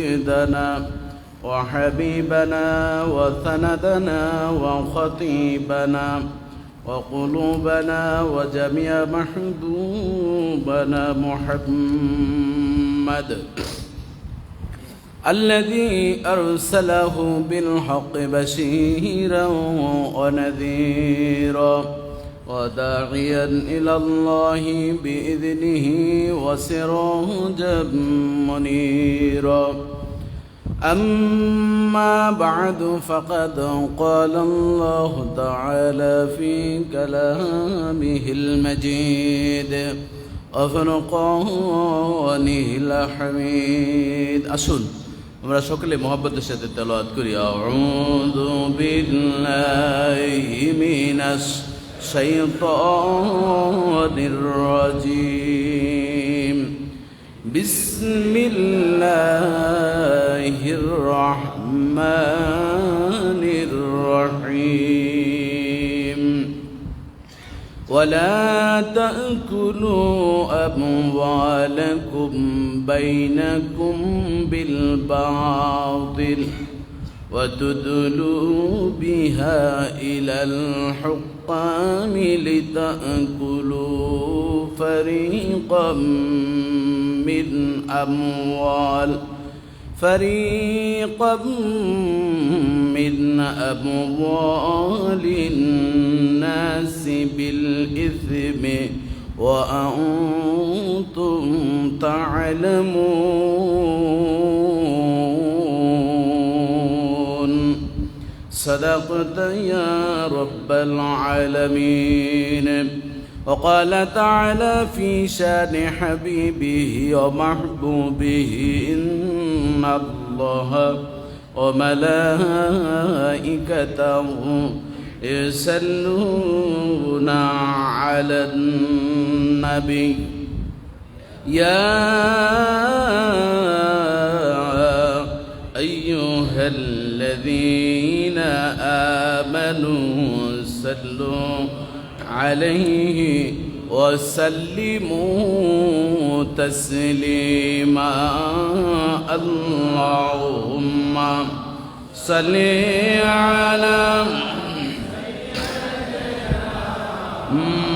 سيدنا وحبيبنا وسندنا وخطيبنا وقلوبنا وجميع محبوبنا محمد الذي أرسله بالحق بشيرا ونذيرا وداعيا إلى الله بإذنه وسراجا منيرا أما بعد فقد قال الله تعالى في كلامه المجيد وفرقانه الحميد আসুন আমরা সকলে মুহাব্বতের সাথে তেলাওয়াত করি আউযু বিল্লাহি মিনাশ শাইতানির রাজীম বিসমিল্লাহির রহমানির রহিম ولا تأكلوا أموالكم بينكم بالباطل وتدلوا بها إلى الحكام لتأكلوا فريقا من أموال الناس بالإثم وأنتم تعلمون صدقت يا رب العالمين وقال تعالى في شان حبيبه ومحبوبه إن الله وملائكته يصلون على النبي يا أيها الذين آمنوا صلوا عليه وسلموا تسليما اللهم صل على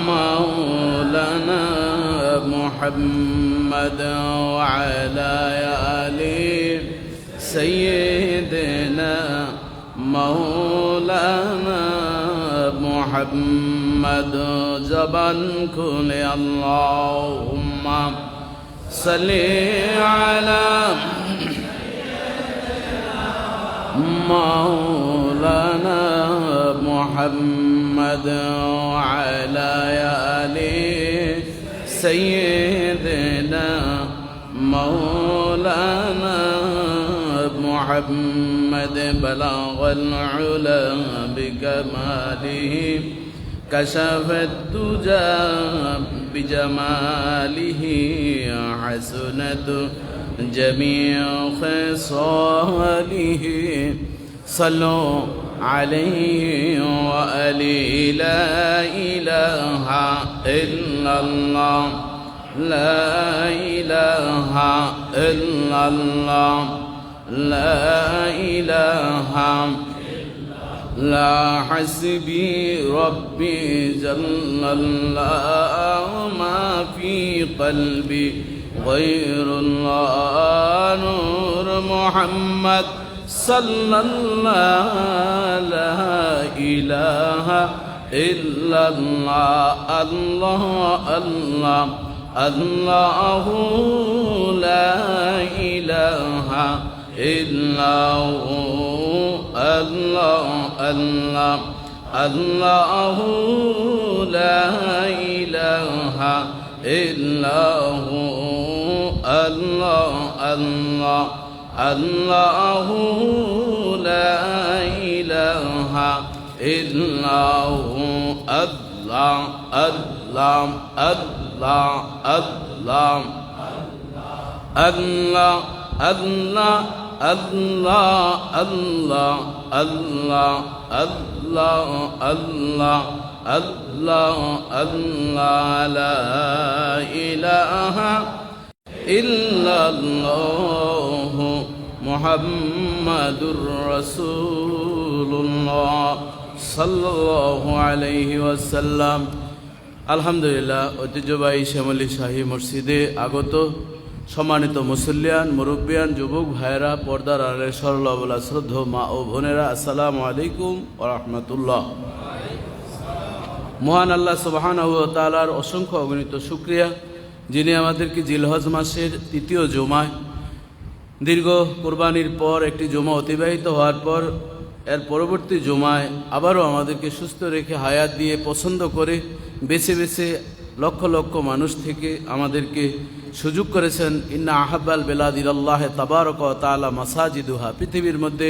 مولانا محمد وعلى آل سيدنا مولانا محمد زبان كل اللهم صل على مولانا محمد وعلى آل سيدنا مولانا محمد بلغ العلا بكماله كشف الدجى بجماله حسنت جميع خصاله صلوا عليه وآله لا إله إلا الله لا إله إلا الله لا إله لا حسبي ربي جل الله ما في قلبي غير الله نور محمد صلى الله لا إله إلا الله الله الله الله لا إله إلا هو الله الله الله لا إله إلا هو الله الله الله لا إله إلا هو الله الله الله الله الله الله الله الله الله الله الله الله الله لا إله إلا الله মুহাম্মাদুর রাসূলুল্লাহ সাল্লাল্লাহু আলাইহি ওয়াসাল্লাম। আলহামদুলিল্লাহ, ঐতিহ্যবাহী শ্যামলী শাহী মসজিদে আগত সম্মানিত মুসল্লিয়ান, মুরব্বিয়ান, যুবক ভাইয়েরা, পর্দার আড়ালে সরল অবলা শ্রদ্ধ মা ও বোনেরা, আসসালামু আলাইকুম ওয়া রাহমাতুল্লাহ। মহান আল্লাহ সুবহানাহু ওয়া তাআলার অসংখ্য অগণিত শুকরিয়া, যিনি আমাদেরকে জিলহজ মাসের তৃতীয় জুমায় দীর্ঘ কোরবানির পর একটি জুমা অতিবাহিত হওয়ার পর এর পরবর্তী জুমায় আবারও আমাদেরকে সুস্থ রেখে হায়াত দিয়ে পছন্দ করে বেছে বেছে লক্ষ লক্ষ মানুষ থেকে আমাদেরকে সুযোগ করেছেন। ইন্না আহাব্বাল বেলাদ ইলাল্লাহ তাবারাকা ওয়া তাআলা মাসাজিদুহা, পৃথিবীর মধ্যে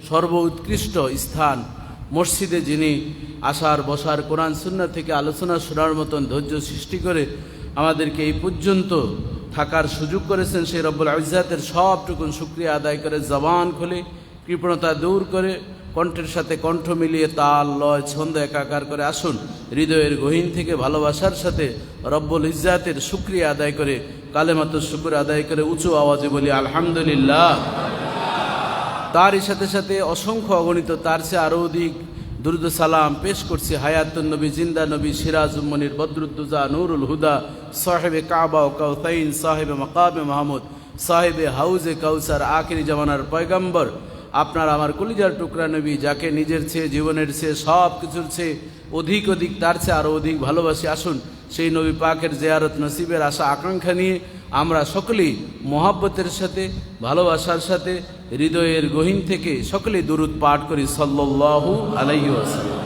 সর্বোৎকৃষ্ট স্থান মসজিদে যিনি আসার বসার কোরআন সুন্নাহ থেকে আলোচনা শোনার মতন ধৈর্য সৃষ্টি করে আমাদেরকে এই পর্যন্ত থাকার সুযোগ করেছেন, সেই রব্বুল ইজ্জাতের সবটুকুন শুকরিয়া আদায় করে জবান খুলে কৃপণতা দূর করে কণ্ঠের সাথে কণ্ঠ মিলিয়ে তাল লয় ছন্দ একাকার করে আসুন হৃদয়ের গহীন থেকে ভালোবাসার সাথে রব্বুল ইজ্জাতের শুকরিয়া আদায় করে কালেমাতুশ শুকর আদায় করে উঁচু আওয়াজে বলি আলহামদুলিল্লাহ। তারই সাথে সাথে অসংখ্য অগণিত তার চেয়ে আরও অধিক দুরুদ সালাম পেশ করছি হায়াতুন নবী, জিন্দা নবী, সিরাজুল মুনির, বদরুদ্দুজা, নূরুল হুদা, সাহেবে কাবা ও কাউসাইন, সাহেবে মাকামে মাহমুদ, সাহেবে হাউজে কাউসার, আখিরি জামানার পয়গম্বর, আপনার আমার কলিজার টুকরা নবী, যাকে নিজের চেয়ে জীবনের চেয়ে সব কিছুর চেয়ে অধিক অধিক তার চেয়ে আরও অধিক ভালোবাসি। আসুন সেই নবী পাকের জিয়ারত নসিবের আশা আকাঙ্ক্ষা নিয়ে আমরা সকলেই মহব্বতের সাথে ভালোবাসার সাথে হৃদয়ের গহীন থেকে সকলেই দুরুদ পাঠ করি সাল্লাল্লাহু আলাইহি ওয়াসাল্লাম।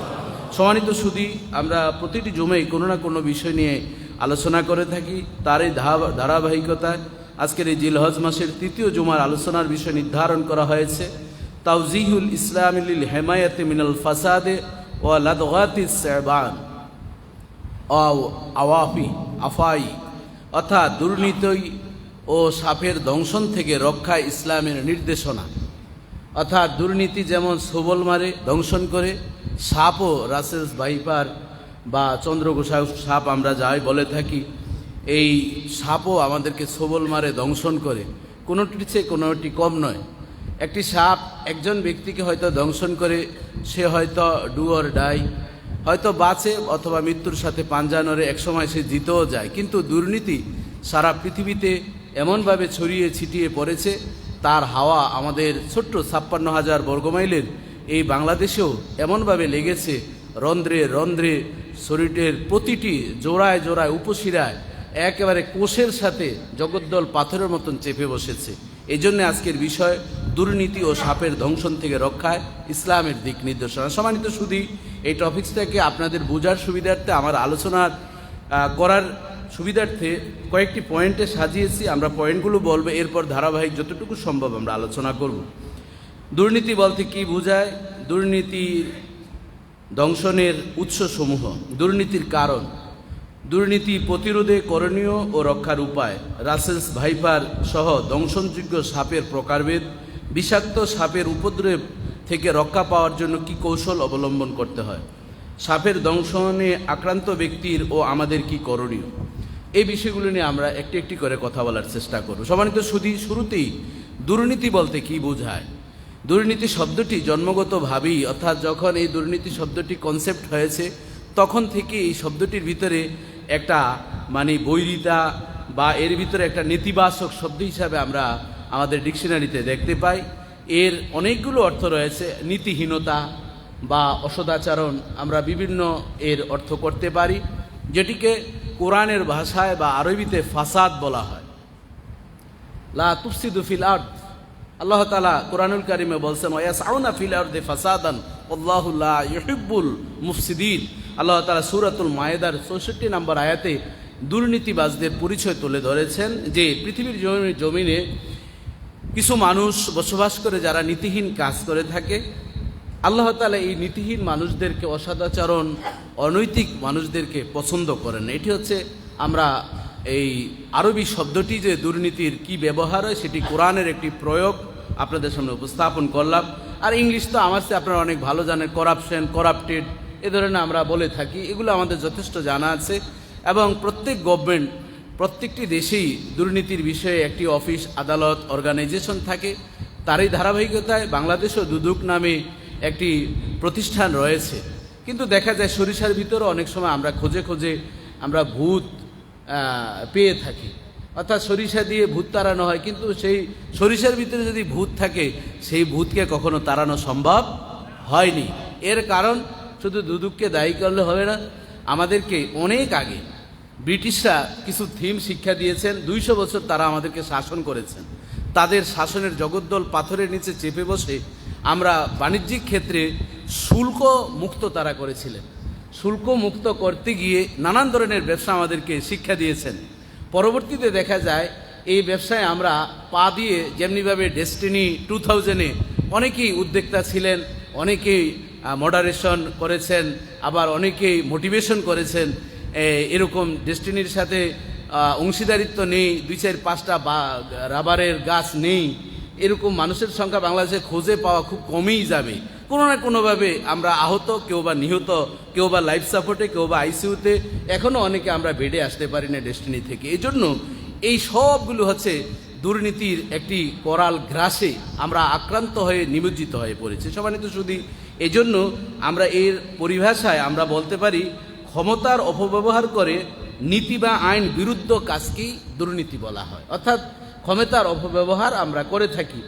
সম্মানিত সুধী, আমরা প্রতিটি জুমেই কোনো না কোনো বিষয় নিয়ে আলোচনা করে থাকি। তার এই ধারাবাহিকতায় আজকের এই জিলহজ মাসের তৃতীয় জুমার আলোচনার বিষয় নির্ধারণ করা হয়েছে তাওজিহুল ইসলাম লিল হিমায়াতি মিনাল ফাসাদে ওয়া লাদগাতিস সাবান আফাই, অর্থাৎ দুর্নীতি ও সাপের দংশন থেকে রক্ষায় ইসলামের নির্দেশনা। অর্থাৎ দুর্নীতি যেমন সবল মারে, দংশন করে, সাপও রাসেলস ভাইপার বা চন্দ্রঘোষা সাপ আমরা যাই বলে থাকি, এই সাপও আমাদেরকে সবল মারে, দংশন করে, কোনোটির চেয়ে কোনোটি কম নয়। একটি সাপ একজন ব্যক্তিকে হয়তো দংশন করে, সে হয়তো ডু অর ডাই, হয়তো বাঁচে অথবা মৃত্যুর সাথে পাঞ্জা নড়ে, একসময় সে জিতেও যায়। কিন্তু দুর্নীতি সারা পৃথিবীতে এমনভাবে ছড়িয়ে ছিটিয়ে পড়েছে, তার হাওয়া আমাদের ছোট্ট 56,000 বর্গমাইলের এই বাংলাদেশেও এমনভাবে লেগেছে, রন্ধ্রে রন্ধ্রে শরীরের প্রতিটি জোড়ায় জোড়ায় উপশিরায় একেবারে কোষের সাথে জগদ্দল পাথরের মতন চেপে বসেছে। এই জন্য আজকের বিষয় দুর্নীতি ও সাপের দংশন থেকে রক্ষায় ইসলামের দিক নির্দেশনা। সম্মানিত সুধী, এই টপিকসটাকে আপনাদের বোঝার সুবিধার্থে, আমার আলোচনার করার সুবিধার্থে কয়েকটি পয়েন্টে সাজিয়েছি। আমরা পয়েন্টগুলো বলবো, এরপর ধারাবাহিক যতটুকু সম্ভব আমরা আলোচনা করব। দুর্নীতি বলতে কি বোঝায়, দুর্নীতির দংশনের উৎসসমূহ, দুর্নীতির কারণ, দুর্নীতি প্রতিরোধে করণীয় ও রক্ষার উপায়, রাসেলস ভাইপার সহ দংশনযোগ্য সাপের প্রকারভেদ, বিষাক্ত সাপের উপদ্রব থেকে রক্ষা পাওয়ার জন্য কি কৌশল অবলম্বন করতে হয়, সাপের দংশনে আক্রান্ত ব্যক্তির ও আমাদের কি করণীয়, এই বিষয়গুলো নিয়ে আমরা একটি একটি করে কথা বলার চেষ্টা করব। সম্মানিত সুধী, শুরুতেই দুর্নীতি বলতে কি বোঝায়। দুর্নীতি শব্দটি জন্মগতভাবেই, অর্থাৎ যখন এই দুর্নীতি শব্দটি কনসেপ্ট হয়েছে তখন থেকে এই শব্দটির ভিতরে একটা বৈরিতা বা এর ভিতরে একটা নেতিবাচক শব্দ হিসাবে আমরা আমাদের ডিকশনারিতে দেখতে পাই। এর অনেকগুলো অর্থ রয়েছে। নীতিহীনতা বা অসদাচরণ আমরা বিভিন্ন এর অর্থ করতে পারি, যেটিকে কোরআনের ভাষায় বা আরবিতে ফাসাদ বলা হয়। লা তুফসিদু ফিল আরদ, আল্লাহ তাআলা কোরআনুল কারিমে বলছেন ওয়ায়াসআউনা ফিল আরদি ফাসাদান আল্লাহু লা ইউহিব্বুল মুফসিদিন। আল্লাহ তাআলা সূরাতুল মায়েদার 64 নম্বর আয়াতে দুর্নীতিবাজদের পরিচয় তুলে ধরেছেন যে পৃথিবীর জমিনে কিছু মানুষ বসবাস করে যারা নীতিহীন কাজ করে থাকে। আল্লাহ তাআলা এই নীতিহীন মানুষদেরকে, অসদাচরণ অনৈতিক মানুষদেরকে পছন্দ করেন। এটি হচ্ছে আমরা এই আরবি শব্দটি যে দুর্নীতির কি ব্যবহার হয় সেটি কোরআনের একটি প্রয়োগ আপনাদের সামনে উপস্থাপন করলাম। আর ইংলিশ তো আমার চেয়ে আপনারা অনেক ভালো জানেন, করাপশন, করাপ্টেড, এ ধরনের আমরা বলে থাকি। এগুলো আমাদের যথেষ্ট জানা আছে এবং প্রত্যেক গভর্নমেন্ট, প্রত্যেকটি দেশেই দুর্নীতির বিষয়ে একটি অফিস, আদালত, অর্গানাইজেশন থাকে। তারই ধারাবাহিকতায় বাংলাদেশও দুদক নামে একটি প্রতিষ্ঠান রয়েছে। কিন্তু দেখা যায় সরিষার ভিতরে অনেক সময় আমরা খোঁজে খোঁজে আমরা ভূত পেয়ে থাকি, অর্থাৎ সরিষা দিয়ে ভূত তাড়ানো হয়, কিন্তু সেই সরিষার ভিতরে যদি ভূত থাকে সেই ভূতকে কখনো তাড়ানো সম্ভব হয়নি। এর কারণ শুধু দুদককে দায়ী করলে হবে না, আমাদেরকে অনেক আগে ব্রিটিশরা কিছু থিম শিক্ষা দিয়েছেন। 200 বছর তারা আমাদেরকে শাসন করেছেন। তাদের শাসনের জগদ্দল পাথরের নিচে চেপে বসে আমরা বাণিজ্যিক ক্ষেত্রে শুল্ক মুক্ত তারা করেছিলেন। শুল্ক মুক্ত করতে গিয়ে নানান ধরনের ব্যবসা আমাদেরকে শিক্ষা দিয়েছেন। পরবর্তীতে দেখা যায় এই ব্যবসায় আমরা পা দিয়ে যেমনিভাবে ডেস্টিনি 2000-এ অনেকেই উদ্যোক্তা ছিলেন, অনেকেই মডারেশন করেছেন, আবার অনেকেই মোটিভেশন করেছেন। এরকম ডেস্টিনির সাথে অংশীদারিত্ব নেই, 2-4-5টা রাবারের গাছ নেই, এরকম মানুষের সংখ্যা বাংলাদেশে খোঁজে পাওয়া খুব কমই যাবে। কোনো না কোনোভাবে আমরা আহত, কেউ বা নিহত, কেউ বা লাইফ সাপোর্টে, কেউ বা আইসিইউতে, এখনও অনেকে আমরা বেডে আসতে পারি না ডেস্টিনি থেকে। এই জন্য এই সবগুলো হচ্ছে দুর্নীতির একটি করাল গ্রাসে আমরা আক্রান্ত হয়ে নিমজ্জিত হয়ে পড়েছি। সম্মানিত শুধু এই জন্য আমরা এর পরিভাষায় আমরা বলতে পারি ক্ষমতার অপব্যবহার করে নীতি বা আইন বিরুদ্ধ কাজকেই দুর্নীতি বলা হয়। অর্থাৎ ক্ষমতার অপব্যবহার আমরা করে থাকি,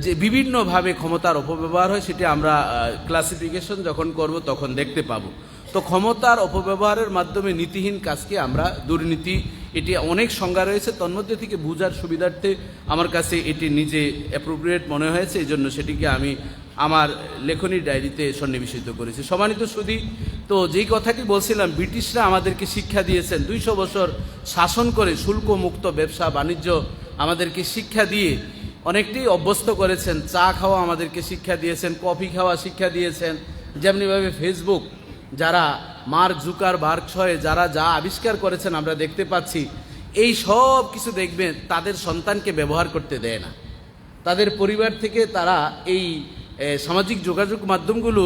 যে বিভিন্নভাবে ক্ষমতার অপব্যবহার হয় সেটি আমরা ক্লাসিফিকেশন যখন করব তখন দেখতে পাবো। তো ক্ষমতার অপব্যবহারের মাধ্যমে নীতিহীন কাজকে আমরা দুর্নীতি, এটি অনেক সংজ্ঞা রয়েছে, তন্মধ্যে থেকে বোঝার সুবিধার্থে আমার কাছে এটি নিজে অ্যাপ্রোপ্রিয়েট মনে হয়েছে, এই জন্য সেটিকে আমি আমার লেখনী ডায়েরিতে সন্নিবেশিত করেছি। সম্মানিত সুধী, তো যেই কথাটি বলছিলাম, ব্রিটিশরা আমাদেরকে শিক্ষা দিয়েছেন 200 বছর শাসন করে শুল্ক মুক্ত ব্যবসা বাণিজ্য আমাদেরকে শিক্ষা দিয়ে অনেকটাই অভ্যস্ত করেছেন। চা খাওয়া আমাদেরকে শিক্ষা দিয়েছেন, কফি খাওয়া শিক্ষা দিয়েছেন। যেমনিভাবে ফেসবুক, যারা মার্ক জুকারবার্গ হয়ে যারা যা আবিষ্কার করেছেন আমরা দেখতে পাচ্ছি, এই সব কিছু দেখবেন তাদের সন্তানকে ব্যবহার করতে দেয় না। তাদের পরিবার থেকে তারা এই সামাজিক যোগাযোগ মাধ্যমগুলো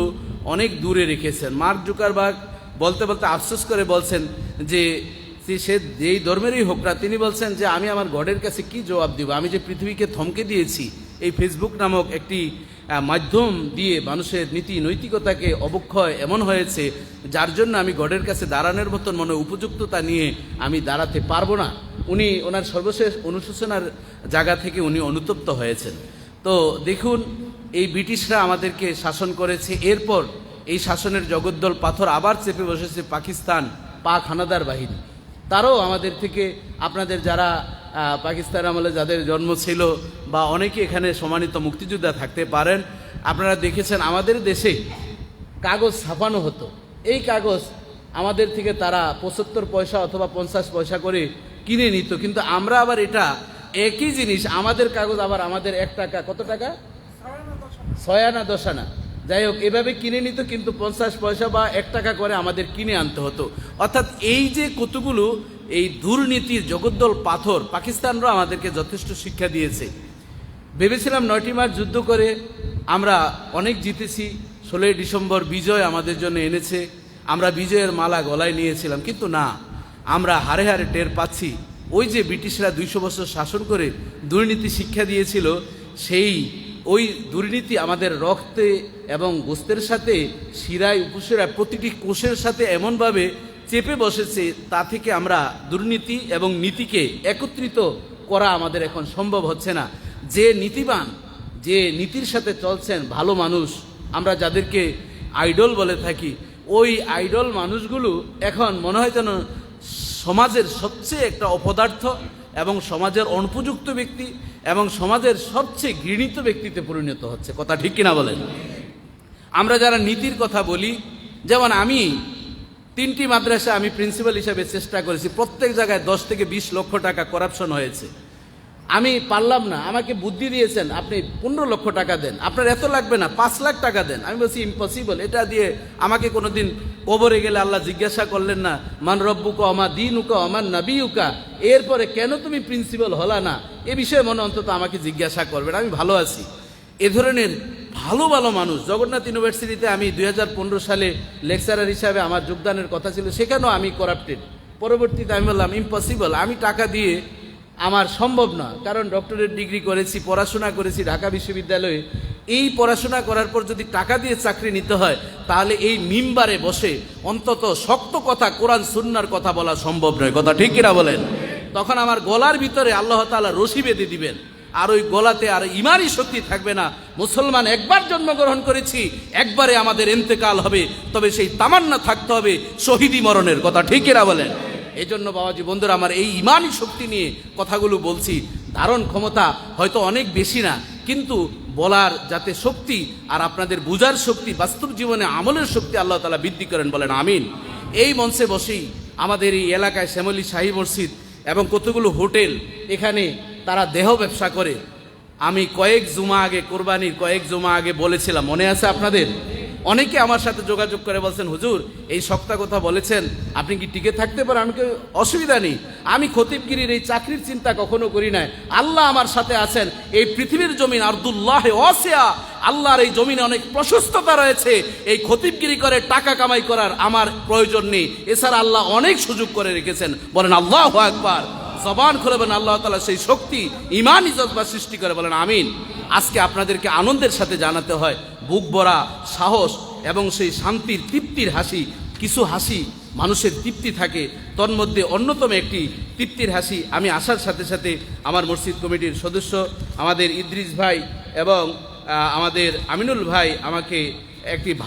অনেক দূরে রেখেছেন। মার্ক জুকারবার্গ বলতে বলতে আফসোস করে বলছেন যে সে যেই ধর্মেরই হোক না, তিনি বলছেন যে আমি আমার গডের কাছে কি জবাব দিব, আমি যে পৃথিবীকে থমকে দিয়েছি এই ফেসবুক নামক একটি মাধ্যম দিয়ে মানুষের নীতি নৈতিকতাকে অবক্ষয় এমন হয়েছে, যার জন্য আমি গডের কাছে দাঁড়ানোর মতন মনে উপযুক্ততা নিয়ে আমি দাঁড়াতে পারবো না। উনি ওনার সর্বশেষ অনুশোচনার জায়গা থেকে উনি অনুতপ্ত হয়েছেন। তো দেখুন, এই ব্রিটিশরা আমাদেরকে শাসন করেছে, এরপর এই শাসনের জগদ্দল পাথর আবার চেপে বসেছে পাকিস্তান, পাক হানাদার বাহিনী। তারাও আমাদের থেকে, আপনাদের যারা পাকিস্তান আমলে যাদের জন্ম ছিল বা অনেকে এখানে সম্মানিত মুক্তিযোদ্ধা থাকতে পারেন, আপনারা দেখেছেন আমাদের দেশে কাগজ ছাপানো হতো। এই কাগজ আমাদের থেকে তারা 75 পয়সা অথবা 50 পয়সা করে কিনে নিত, কিন্তু আমরা আবার এটা একই জিনিস, আমাদের কাগজ আবার আমাদের 1 টাকা, কত টাকা, 6 আনা 10 আনা, যাই হোক এভাবে কিনে নিত, কিন্তু 50 পয়সা বা 1 টাকা করে আমাদের কিনে আনতে হতো। অর্থাৎ এই যে কতগুলো এই দুর্নীতির জগদ্দল পাথর, পাকিস্তানরা আমাদেরকে যথেষ্ট শিক্ষা দিয়েছে। ভেবেছিলাম 9টি মার্চ যুদ্ধ করে আমরা অনেক জিতেছি, 16ই ডিসেম্বর বিজয় আমাদের জন্য এনেছে, আমরা বিজয়ের মালা গলায় নিয়েছিলাম, কিন্তু না, আমরা হারে হারে টের পাচ্ছি ওই যে ব্রিটিশরা 200 বছর শাসন করে দুর্নীতি শিক্ষা দিয়েছিল, সেই ওই দুর্নীতি আমাদের রক্তে এবং গোস্তের সাথে, শিরায় উপশিরায় প্রতিটি কোষের সাথে এমনভাবে চেপে বসেছে, তা থেকে আমরা দুর্নীতি এবং নীতিকে একত্রিত করা আমাদের এখন সম্ভব হচ্ছে না। যে নীতিবান, যে নীতির সাথে চলছেন ভালো মানুষ, আমরা যাদেরকে আইডল বলে থাকি, ওই আইডল মানুষগুলো এখন মনে হয় যেন সমাজের সবচেয়ে একটা অপদার্থ এবং সমাজের অনুপযুক্ত ব্যক্তি এবং সমাজের সবচেয়ে ঘৃণিত ব্যক্তিতে পরিণত হচ্ছে। কথা ঠিক কিনা বলেন? আমরা যারা নীতির কথা বলি, যেমন আমি 3টি মাদ্রাসা আমি প্রিন্সিপাল হিসাবে চেষ্টা করেছি, প্রত্যেক জায়গায় 10 থেকে 20 লক্ষ টাকা করাপশন হয়েছে। আমি পারলাম না, আমাকে বুদ্ধি দিয়েছেন আপনি 15 লক্ষ টাকা দেন, আপনার এত লাগবে না, 5 লাখ টাকা দেন। আমি বলছি ইম্পসিবল, এটা দিয়ে আমাকে কোনোদিন কবরে গেলে আল্লাহ জিজ্ঞাসা করলেন না মান রব্বুকা ওমা দীনুকা ওমান নাবিয়ুকা, এরপরে কেন তুমি প্রিন্সিপাল হলা না, এ বিষয়ে মনে অন্তত আমাকে জিজ্ঞাসা করবেন, আমি ভালো আছি। এ ধরনের ভালো ভালো মানুষ, জগন্নাথ ইউনিভার্সিটিতে আমি 2015 সালে লেকচারার হিসাবে আমার যোগদানের কথা ছিল, সেখানেও আমি করাপ্টেড। পরবর্তীতে আমি বললাম ইম্পসিবল, আমি টাকা দিয়ে আমার সম্ভব না, কারণ ডক্টরেট ডিগ্রি করেছি, পড়াশোনা করেছি ঢাকা বিশ্ববিদ্যালয়ে। এই পড়াশোনা করার পর যদি টাকা দিয়ে চাকরি নিতে হয়, তাহলে এই মিম্বারে বসে অন্তত শক্ত কথা, কোরআন সুন্নাহর কথা বলা সম্ভব নয়। কথা ঠিক কিনা বলেন? তখন আমার গলার ভিতরে আল্লাহ তাআলা রশি বেঁধে দিবেন, আর ওই গলাতে আর ইমানই শক্তি থাকবে না। মুসলমান একবার জন্মগ্রহণ করেছি, একবারে আমাদের ইন্তেকাল হবে, তবে সেই তামান্না থাকতে হবে শহীদি মরণের। কথা ঠিক কিনা বলেন? এই জন্য বাবাজি বন্ধুরা, আমার এই ইমানই শক্তি নিয়ে কথাগুলো বলছি। ধারণ ক্ষমতা হয়তো অনেক বেশি না, কিন্তু বলার যাতে শক্তি আর আপনাদের বুঝার শক্তি, বাস্তব জীবনে আমলের শক্তি আল্লাহ তাআলা বৃদ্ধি করেন, বলেন আমিন। এই মঞ্চে বসেই আমাদের এই এলাকায় শ্যামলী শাহী মসজিদ এবং কতগুলো হোটেল, এখানে তারা দেহ ব্যবসা করে। আমি কয়েক জুমা আগে, কোরবানির কয়েক জুমা আগে বলেছিলাম, মনে আছে আপনাদের? অনেকে আমার সাথে যোগাযোগ করে বলছেন, হুজুর এই শক্ত কথা বলেছেন, আপনি কি টিকে থাকতে পারেন? আমি অসুবিধা নেই, আমি খতিবগিরির এই চাকরির চিন্তা কখনো করি নাই। আল্লাহ আমার সাথে আছেন। এই পৃথিবীর জমিন আরদুল্লাহ ওয়াসিয়া, আল্লাহর এই জমিনে অনেক প্রশস্ততা রয়েছে। এই খতিবগিরি করে টাকা কামাই করার আমার প্রয়োজন নেই, এছাড়া আল্লাহ অনেক সুযোগ করে রেখেছেন। বলেন আল্লাহু আকবার। জবান খুলে বলেন আল্লাহ তাআলা সেই শক্তি, ঈমান, ইজ্জত বা সৃষ্টি করে, বলেন আমিন। আজকে আপনাদেরকে আনন্দের সাথে জানাতে হয়, বুক ভরা সাহস এবং সেই শান্তির তৃপ্তির হাসি। কিছু হাসি মানুষের তৃপ্তি থাকে, তন্মধ্যে অন্যতম একটি তৃপ্তির হাসি। আমি আসার সাথে সাথে আমার মসজিদ কমিটির সদস্য আমাদের ইদ্রিস ভাই এবং আমাদের আমিনুল ভাই আমাকে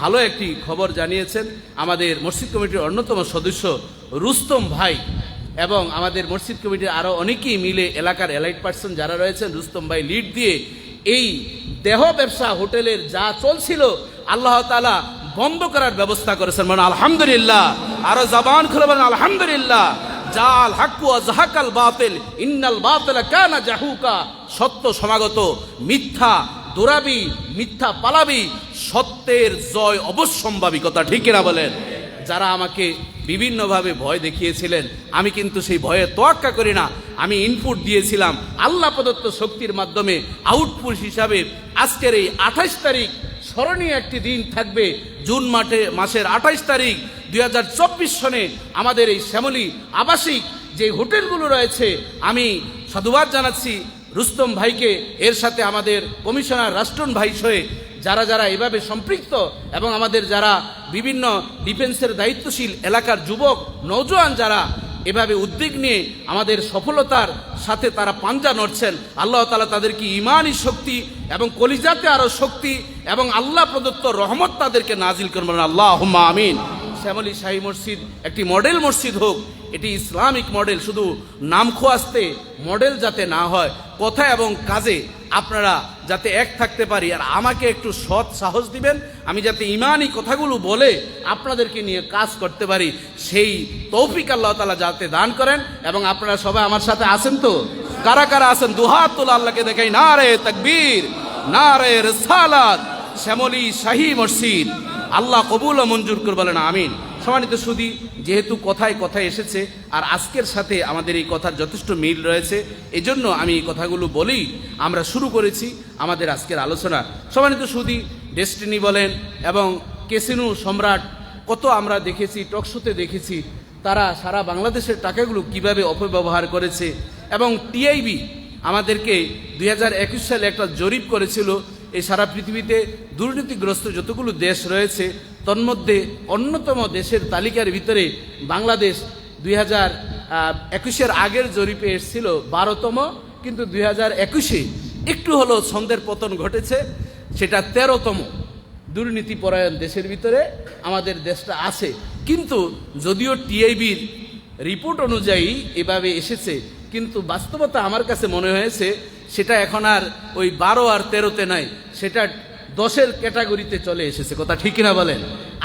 ভালো একটি খবর জানিয়েছেন। আমাদের মসজিদ কমিটির অন্যতম সদস্য রুস্তম ভাই এবং আমাদের মসজিদ কমিটির আরও অনেকেই মিলে, এলাকার এলাইট পার্সন যারা রয়েছেন, রুস্তম ভাই লিড দিয়ে এই দেহ ব্যবসা হোটেলের যা চলছিল আল্লাহ তাআলা বন্ধ করার ব্যবস্থা করেছেন। মানে আলহামদুলিল্লাহ। আরো জবান খুলে বলেন আলহামদুলিল্লাহ। জাল হাক্কু ওয়া যাহাকাল বাতিল ইন্নাল বাতিলা কানা জাহুকা। সত্য সমাগত, মিথ্যা দৌড়াবি, মিথ্যা পালাবি, সত্যের জয় অবশ্যম্ভাবী। কথা ঠিক কিনা বলেন? যারা আমাকে বিভিন্নভাবে ভয় দেখিয়েছিলেন, আমি কিন্তু সেই ভয়ে তোয়াক্কা করি না। আমি ইনপুট দিয়েছিলাম আল্লাহ প্রদত্ত শক্তির মাধ্যমে। আউটপুট হিসাবে আজকের এই 28 তারিখ স্মরণীয় একটি দিন থাকবে। জুন মাসের 28 তারিখ 2024 সনে আমাদের এই শ্যামলী আবাসিক যে হোটেলগুলো রয়েছে, আমি সাধুবাদ জানাচ্ছি রুস্তম ভাইকে, এর সাথে আমাদের কমিশনার রাষ্ট্রন ভাই সহে যারা যারা এভাবে সম্পৃক্ত, এবং আমাদের যারা বিভিন্ন ডিফেন্সের দায়িত্বশীল এলাকার যুবক নওজোয়ান যারা এভাবে উদ্যোগ নিয়ে আমাদের সফলতার সাথে তারা পাঞ্জা নড়ছেন, আল্লাহ তাআলা তাদেরকে ঈমানি শক্তি এবং কলিজাতে আরো শক্তি এবং আল্লাহ প্রদত্ত রহমত তাদেরকে নাজিল করবেন, আল্লাহুম্মা আমিন। শ্যামলী শাহী মসজিদ একটি মডেল মসজিদ হোক, এটি ইসলামিক মডেল। শুধু নাম খোয়াস্তে মডেল যাতে না হয়, কথা এবং কাজে আপনারা যাতে এক থাকতে পারি। আর আমাকে একটু সৎ সাহস দিবেন, আমি যাতে ঈমানি কথাগুলো বলে আপনাদেরকে নিয়ে কাজ করতে পারি, সেই তৌফিক আল্লাহ তাআলা যাতে দান করেন। এবং আপনারা সবাই আমার সাথে আছেন তো? কারা কারা আছেন? দুহাত তুলে আল্লাহকে দেখাই, নারে তাকবীর, নারে রিসালাত। শ্যামলী শাহী মসজিদ আল্লাহ কবুল ও মঞ্জুর করে, বলেন আমিন। সম্মানিত সুধী, যেহেতু কথায় কথায় এসেছে আর আজকের সাথে আমাদের এই কথার যথেষ্ট মিল রয়েছে, এজন্য আমি এই কথাগুলো বলেই আমরা শুরু করেছি আমাদের আজকের আলোচনা। সম্মানিত সুধী, ডেস্টিনি বলেন এবং ক্যাসিনো সম্রাট, কত আমরা দেখেছি, টকশোতে দেখেছি, তারা সারা বাংলাদেশের টাকাগুলো কিভাবে অপব্যবহার করেছে। এবং টিআইবি আমাদেরকে 2021 সালে একটা জরিপ করেছিল, এই সারা পৃথিবীতে দুর্নীতিগ্রস্ত যতগুলো দেশ রয়েছে তন্মধ্যে অন্যতম দেশের তালিকার ভিতরে বাংলাদেশ 2021-এর আগের জরিপে এসেছিল 12তম, কিন্তু 2021-এ একটু হলো ছন্দের পতন ঘটেছে, সেটা 13তম দুর্নীতিপরায়ণ দেশের ভিতরে আমাদের দেশটা আছে। কিন্তু যদিও টিআইবির রিপোর্ট অনুযায়ী এভাবে এসেছে, কিন্তু বাস্তবতা আমার কাছে মনে হয়েছে সেটা এখন আর ওই 12 আর 13তে নাই, সেটা 10-এর ক্যাটাগরিতে চলে এসেছে। কথা ঠিক কিনা বলেন?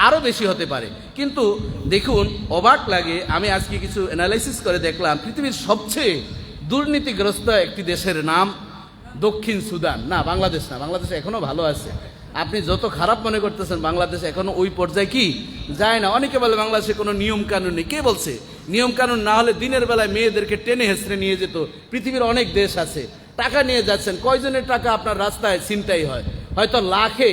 আরও বেশি হতে পারে। কিন্তু দেখুন, অবাক লাগে, আমি আজকে কিছু অ্যানালাইসিস করে দেখলাম পৃথিবীর সবচেয়ে দুর্নীতিগ্রস্ত একটি দেশের নাম দক্ষিণ সুদান। না, বাংলাদেশ না, বাংলাদেশ এখনও ভালো আছে। আপনি যত খারাপ মনে করতেছেন, বাংলাদেশ এখনো ওই পর্যায়ে কি যায় না। অনেকে বলে বাংলাদেশে কোনো নিয়ম কানুন নেই। কে বলছে? নিয়ম কানুন না হলে দিনের বেলায় মেয়েদেরকে টেনে হেসড়ে নিয়ে যেত। পৃথিবীর অনেক দেশ আছে, টাকা নিয়ে যাচ্ছেন, কয়জনের টাকা আপনার রাস্তায় ছিনতাই হয়? হয়তো লাখে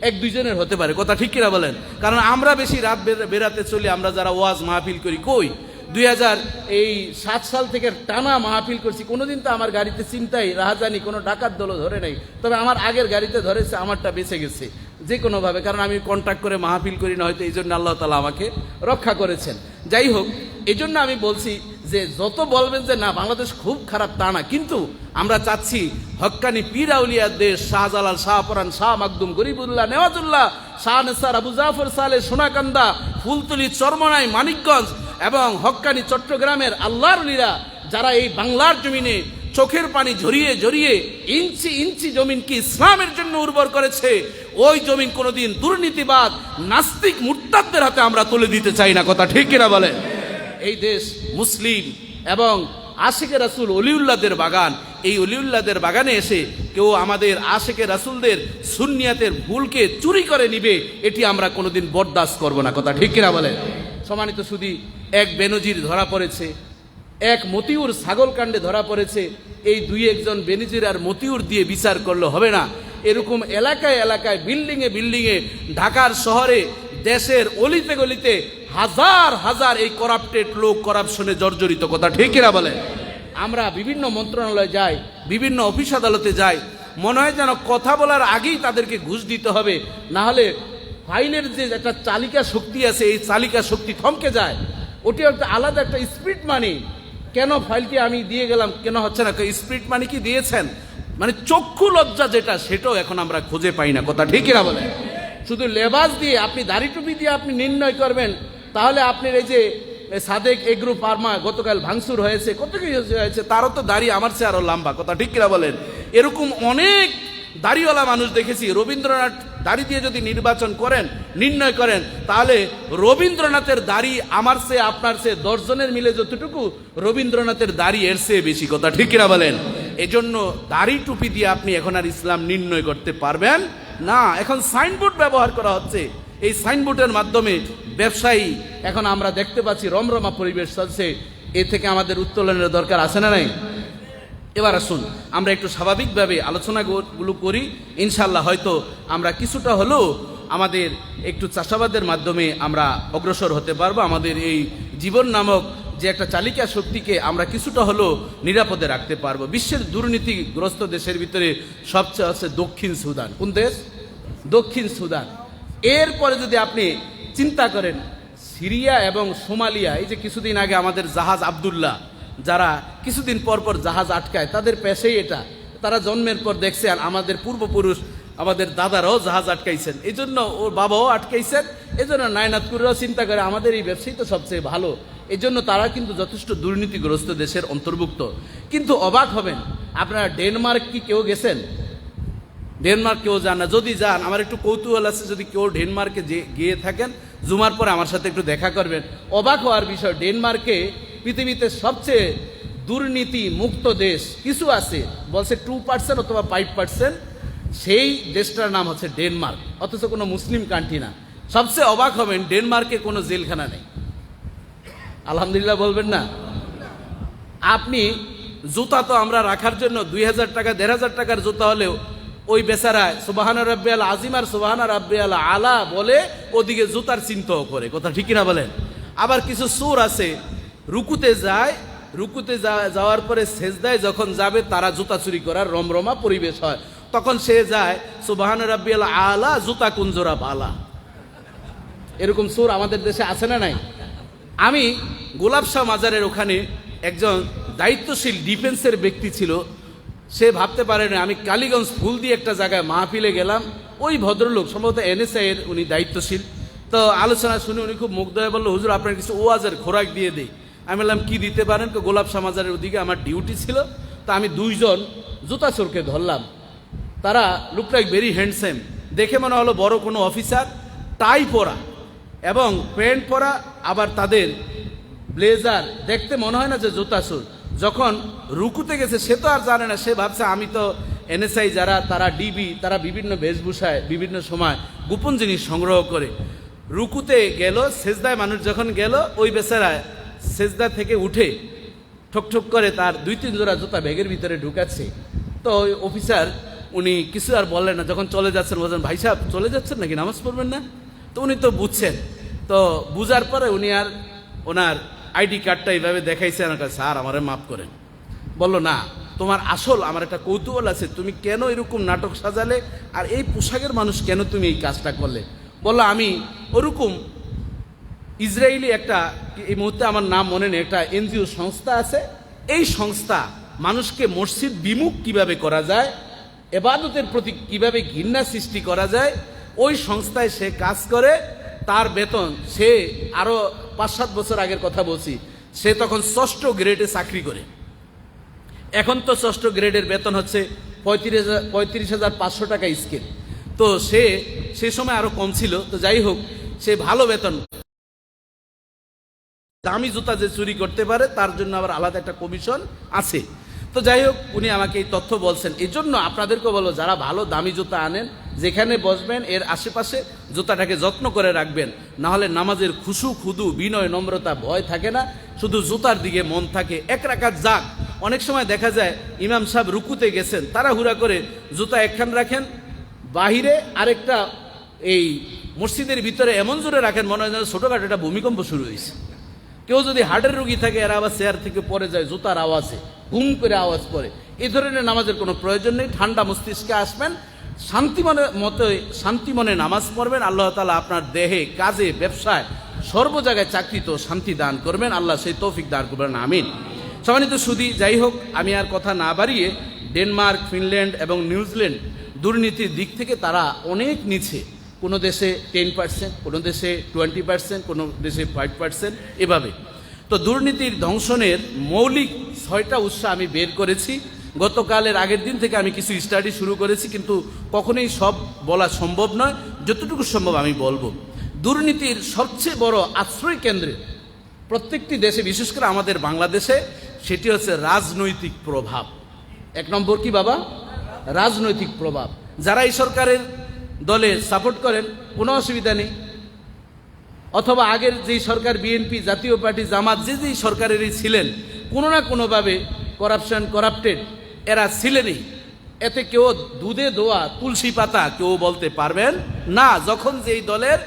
1-2 জনের হতে পারে। কথা ঠিক কিনা বলেন? কারণ আমরা বেশি রাত বেরাতে চলি, আমরা যারা ওয়াজ মাহফিল করি, কই 2007 সাল থেকে টানা মাহফিল করছি, কোনোদিন তো আমার গাড়িতে চিন্তাই রাহাজানি কোনো ডাকাত দলও ধরে নাই। তবে আমার আগের গাড়িতে ধরেছে, আমারটা বেঁচে গেছে যে কোনোভাবে, কারণ আমি কন্ট্যাক্ট করে মাহফিল করি না, হয়তো এই জন্য আল্লাহ তাআলা আমাকে রক্ষা করেছেন। যাই হোক, এই জন্য আমি বলছি যে যত বলবেন যে না বাংলাদেশ খুব খারাপ তা না, কিন্তু আমরা চাচ্ছি হক্কানি পীর আউলিয়ার দেশ, শাহজালাল, শাহপরান, শাহ মাকদুম, গরিবুল্লাহ, নেওয়াজুল্লাহ, শাহ নেসার, আবু জাফর সালে, সোনাকান্দা, ফুলতলি, চরমনাই, মানিকগঞ্জ এবং হক্কানি চট্টগ্রামের আল্লাহর লীরা যারা এই বাংলার জমিনে চোখের পানি ঝরিয়ে ঝরিয়ে ইঞ্চি ইঞ্চি জমিনকে ইসলামের জন্য উর্বর করেছে, ওই জমিন কোনোদিন দুর্নীতিবাদ, নাস্তিক, মুরতাদদের হাতে আমরা তুলে দিতে চাই না। কথা ঠিক কিনা বলে? এই দেশ মুসলিম এবং আশিকে রাসূল অলিউল্লাহদের বাগান। এই অলিউল্লাহদের বাগানে এসে কেউ আমাদের আশিকে রাসূলদের সুন্নিয়াতের ভুলকে চুরি করে নিবে, এটি আমরা কোনোদিন বরদাস্ত করব না। কথা ঠিক কিনা বলে? সম্মানিত সুধী, এক বেনজির ধরা পড়েছে, এক মতিউর ছাগল কাণ্ডে ধরা পড়েছে। এই দুই একজন বেনজির আর মতিউর দিয়ে বিচার করলে হবে না। এরকম এলাকায় এলাকায়, বিল্ডিংয়ে বিল্ডিংয়ে, ঢাকার শহরে, দেশের অলিতে গলিতে হাজার হাজার এই করাপ্টেড লোক করাপশনে জর্জরিত। কথা ঠিক কিনা বলে? আমরা বিভিন্ন মন্ত্রণালয়ে যাই, বিভিন্ন অফিস আদালতে যাই, মনে হয় যেন কথা বলার আগেই তাদেরকে ঘুষ দিতে হবে, না হলে ফাইলের যে একটা চালিকা শক্তি আছে, এই চালিকা শক্তি থমকে যায়। ওটি একটা আলাদা একটা স্পিড মানি। কেন ফাইলটি আমি দিয়ে গেলাম, কেন হচ্ছে না? স্পিড মানি কি দিয়েছেন? মানে চক্ষু লজ্জা যেটা, সেটাও এখন আমরা খুঁজে পাই না। কথা ঠিক কিনা বলে? শুধু লেবাস দিয়ে, আপনি দাড়ি টুপি দিয়ে আপনি নির্ণয় করবেন, তাহলে আপনার এই যে সাদেক এগ্রো ফার্মা গতকাল ভাঙচুর হয়েছে, কত কিছু হয়েছে, তারও তো দাড়ি আমার চেয়ে আরো লম্বা। কথা ঠিক কিনা বলেন? এরকম অনেক দাড়িওয়ালা মানুষ দেখেছি। রবীন্দ্রনাথ দাড়ি দিয়ে যদি নির্বাচন করেন, নির্ণয় করেন, তাহলে রবীন্দ্রনাথের দাড়ি আমার চেয়ে আপনার চেয়ে 10 জনের মিলে যতটুকু, রবীন্দ্রনাথের দাড়ি এর চেয়ে বেশি। কথা ঠিক কিনা বলেন? এজন্য দাড়ি টুপি দিয়ে আপনি এখন আর ইসলাম নির্ণয় করতে পারবেন না। এখন সাইনবোর্ড ব্যবহার করা হচ্ছে, এই সাইনবোর্ডের মাধ্যমে ব্যবসায়ী, এখন আমরা দেখতে পাচ্ছি রমরমা পরিবেশ চলছে। এ থেকে আমাদের উত্তোলনের দরকার আছে না নাই? এবার আসুন আমরা একটু স্বাভাবিকভাবে আলোচনাগুলো করি। ইনশাল্লাহ হয়তো আমরা কিছুটা হলেও আমাদের একটু চাষাবাদের মাধ্যমে আমরা অগ্রসর হতে পারবো। আমাদের এই জীবন নামক যে একটা চালিকা শক্তিকে আমরা কিছুটা হলেও নিরাপদে রাখতে পারবো। বিশ্বের দুর্নীতিগ্রস্ত দেশের ভিতরে সবচেয়ে আছে দক্ষিণ সুদান। কোন দেশ? দক্ষিণ সুদান। এরপরে যদি আপনি চিন্তা করেন সিরিয়া এবং সোমালিয়া, এই যে কিছুদিন আগে আমাদের জাহাজ আব্দুল্লাহ, যারা কিছুদিন পর পর জাহাজ আটকায়, তাদের পেশেই এটা। তারা জন্মের পর দেখছে, আর আমাদের পূর্বপুরুষ, আমাদের দাদারাও জাহাজ আটকাইছেন, এই জন্য ওর বাবাও আটকাইছেন। এই জন্য নায়নাতকুররাও চিন্তা করে আমাদের এই ব্যবসায়ী তো সবচেয়ে ভালো, এই জন্য তারা কিন্তু যথেষ্ট দুর্নীতিগ্রস্ত দেশের অন্তর্ভুক্ত। কিন্তু অবাক হবেন, আপনারা ডেনমার্ক কি কেউ গেছেন? ডেনমার্ক কেউ যান না? যদি যান, আমার একটু কৌতূহল আছে, যদি কেউ ডেনমার্কে গিয়ে থাকেন, জুমার পরে আমার সাথে একটু দেখা করবেন। অবাক হওয়ার বিষয়, ডেনমার্কে পৃথিবীতে সবচেয়ে দুর্নীতি মুক্ত দেশ কিছু আছে, বলছে 2% অথবা 5%, সেই দেশটার নাম হচ্ছে ডেনমার্ক, অথচ কোনো মুসলিম কান্ট্রি না। সবচেয়ে অবাক হবেন, ডেনমার্কে কোনো জেলখানা নেই। আলহামদুলিল্লাহ বলবেন না? আপনি জুতা তো আমরা রাখার জন্য 2000 টাকা 1500 টাকার জুতা হলেও ওই বেচারা সুবহান রাব্বিয়াল আজিম আর সুবহান রাব্বিয়াল আলা বলে ওদিকে জুতার চিন্তাও করে। কথা ঠিক কিনা বলেন? আবার কিছু সুর আছে, রুকুতে যায়, রুকুতে যাওয়ার পরে সেজদায় যখন যাবে, তারা জুতা চুরি করার রমরমা পরিবেশ হয়, তখন সে যায় সুবহান রাব্বিয়াল আলা জুতা কুঞ্জরা বালা। এরকম সুর আমাদের দেশে আছে না নাই? আমি গোলাপ শাহ মাজারের ওখানে একজন দায়িত্বশীল ডিফেন্সের ব্যক্তি ছিল, সে ভাবতে পারে না আমি কালীগঞ্জ ফুল দিয়ে একটা জায়গায় মাহফিলে গেলাম। ওই ভদ্রলোক সম্ভবত এনএসআই এর উনি দায়িত্বশীল, তো আলোচনা শুনে উনি খুব মুগ্ধ হয়ে বললো, হুজুর আপনার কিছু ওয়াজের খোরাক দিয়ে দেই। আমি বললাম কি দিতে পারেন? গোলাপ শাহ মাজারের ওদিকে আমার ডিউটি ছিল, তা আমি 2 জন জুতা চোরকে ধরলাম। তারা লুক লাইক ভেরি হ্যান্ডসাম, দেখে মনে হলো বড় কোনো অফিসার, টাই পরা এবং প্যান্ট পরা, আবার তাদের ব্লেজার, দেখতে মনে হয় না যে জুতা চোর। যখন রুকুতে গেছে, সে তো আর জানে না, সে ভাবছে আমি তো এনএসআই যারা, তারা ডিবি, তারা বিভিন্ন বেশভূষায় বিভিন্ন সময় গোপন জিনিস সংগ্রহ করে। রুকুতে গেল, সেজদায় মানুষ যখন গেল, ওই বেচারা সেজদা থেকে উঠে ঠকঠক করে তার 2-3 জোড়া জুতা ব্যাগের ভিতরে ঢুকাচ্ছে। তো ওই অফিসার উনি কিছু আর বললেন না, যখন চলে যাচ্ছেন বলছেন, ভাই সাহেব চলে যাচ্ছেন নাকি, নামাজ পড়বেন না? তো উনি তো বুঝছেন, তো বুঝার পরে উনি আর ওনার আইডি কার্ডটা এইভাবে দেখাইছে, আমার কাছে স্যার আমারে মাফ করেন। বললো না, তোমার আসল আমার একটা কৌতূহল আছে, তুমি কেন এরকম নাটক সাজালে আর এই পোশাকের মানুষ কেন তুমি এই কাজটা করলে? বললো আমি ওরকম ইসরায়েলি একটা, এই মুহূর্তে আমার নাম মনে নেই, একটা এনজিও সংস্থা আছে, এই সংস্থা মানুষকে মসজিদ বিমুখ কিভাবে করা যায়, এবাদতের প্রতি কিভাবে ঘৃণা সৃষ্টি করা যায়, ওই সংস্থায় সে কাজ করে। তার বেতন, সে আরো 5-7 বছর আগের কথা বলছি, সে তখন 6ষ্ঠ গ্রেডে চাকরি করে। এখন তো 6ষ্ঠ গ্রেডের বেতন হচ্ছে 35,500 টাকা স্কেল। তো সে সময় আরো কম ছিল। তো যাই হোক, সে ভালো বেতন, দামি জুতা যে চুরি করতে পারে তার জন্য আবার আলাদা একটা কমিশন আছে। তো যাই হোক, উনি আমাকে এই তথ্য বলছেন। এই জন্য আপনাদেরকে বলো, যারা ভালো দামি জুতা আনেন, যেখানে বসবেন এর আশেপাশে জুতাটাকে যত্ন করে রাখবেন, না হলে নামাজের খুশু খুদু বিনয় নম্রতা ভয় থাকে না, শুধু জুতার দিকে মন থাকে। এক রাকাত যাক, অনেক সময় দেখা যায় ইমাম সাহেব রুকুতে গেছেন, তাড়াহুড়া করে জুতা একখান রাখেন, বাহিরে আরেকটা এই মসজিদের ভিতরে এমন জোরে রাখেন মনে হয় যেন ছোটখাটো একটা ভূমিকম্প শুরু হয়েছে। কেউ যদি হার্টের রোগী থাকে, এরা আবার চেয়ার থেকে পড়ে যায় জুতার আওয়াজে, ঘুম করে আওয়াজ করে। এই ধরনের নামাজের কোনো প্রয়োজন নেই। ঠান্ডা মস্তিষ্কে আসবেন, শান্তি মনে নামাজ পড়বেন। আল্লাহ তাআলা আপনার দেহে, কাজে, ব্যবসায়, সর্ব জায়গায় চাকরিতে শান্তি দান করবেন। আল্লাহ সেই তৌফিক দান করবেন, আমিন। সম্মানিত সুধী, যাই হোক, আমি আর কথা না বাড়িয়ে, ডেনমার্ক, ফিনল্যান্ড এবং নিউজিল্যান্ড দুর্নীতির দিক থেকে তারা অনেক নিচে। কোনো দেশে 10%, কোনো দেশে 20%, কোনো দেশে 5%, এভাবে। তো দুর্নীতির ধ্বংসনের মৌলিক 6টা উৎস আমি বের করেছি। গতকালের আগের দিন থেকে আমি কিছু স্টাডি শুরু করেছি, কিন্তু কখনোই সব বলা সম্ভব নয়, যতটুকু সম্ভব আমি বলবো। দুর্নীতির সবচেয়ে বড় আশ্রয় কেন্দ্রে প্রত্যেকটি দেশে, বিশেষ করে আমাদের বাংলাদেশে, সেটি হচ্ছে রাজনৈতিক প্রভাব। 1 নম্বর কি বাবা? রাজনৈতিক প্রভাব। যারা এই সরকারের দলে সাপোর্ট করেন কোনো অসুবিধা নেই, অথবা আগের যেই সরকার বিএনপি, জাতীয় পার্টি, জামাত, যেই সরকারেরই ছিলেন, কোনো না কোনোভাবে করাপ্টেড এরা ছিলেনই। এতে কেউ দুধে দোয়া তুলসী পাতা কেউ বলতে পারবেন না। যখন যেই দলের,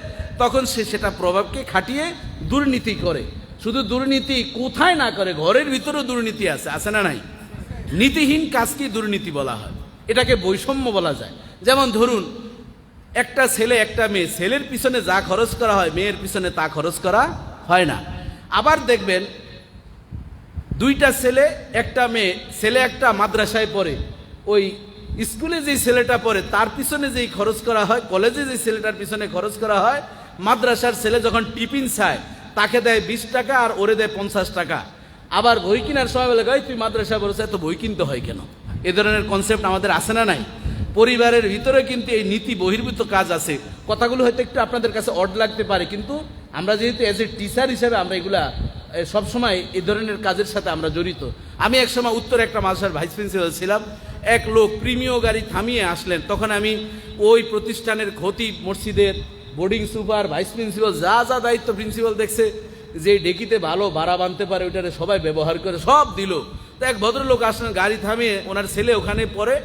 তখন সে সেটা প্রভাবকে খাটিয়ে দুর্নীতি করে। শুধু দুর্নীতি কোথায় না করে, ঘরের ভিতরেও দুর্নীতি আছে না নাই? নীতিহীন কাজকে দুর্নীতি বলা হয়, এটাকে বৈষম্য বলা যায়। যেমন ধরুন, একটা ছেলে একটা মেয়ে, ছেলের পিছনে যা খরচ করা হয় মেয়ের পিছনে তা খরচ করা হয় না। আবার দেখবেন 2টা ছেলে একটা মেয়ে, ছেলে একটা মাদ্রাসায় পড়ে, ওই স্কুলে যেই ছেলেটা পড়ে তার পিছনে যেই খরচ করা হয়, কলেজে যেই ছেলেটার পিছনে খরচ করা হয়, মাদ্রাসার ছেলে যখন টিফিন চায় তাকে দেয় 20 টাকা আর ওরে দেয় 50 টাকা। আবার বই কেনার সময় বলে, তুই মাদ্রাসা পড়েছ, এত বই কিনতে হয় কেন? এ ধরনের কনসেপ্ট আমাদের আছে না নাই? পরিবারের ভিতরে কিন্তু এই নীতি বহির্ভূত কাজ আছে। কথাগুলো হয়তো একটু আপনাদের কাছে অড লাগতে পারে, কিন্তু আমরা যেহেতু অ্যাজ এ টিচার হিসেবে আমরা এগুলা সবসময় এই ধরনের কাজের সাথে আমরা জড়িত। আমি একসময় উত্তর একটা মাদ্রাসার ভাইস প্রিন্সিপাল ছিলাম। এক লোক প্রিমিয় গাড়ি থামিয়ে আসলেন, তখন আমি ওই প্রতিষ্ঠানের খতিব, মসজিদের বোর্ডিং সুপার, ভাইস প্রিন্সিপাল, যা যা দায়িত্ব প্রিন্সিপাল দেখছে যে ডেকিতে ভালো ভাড়া বাঁধতে পারে, ওইটারে সবাই ব্যবহার করে সব দিল। তো এক ভদ্রলোক আসলেন, গাড়ি থামিয়ে, ওনার ছেলে ওখানে পড়ে,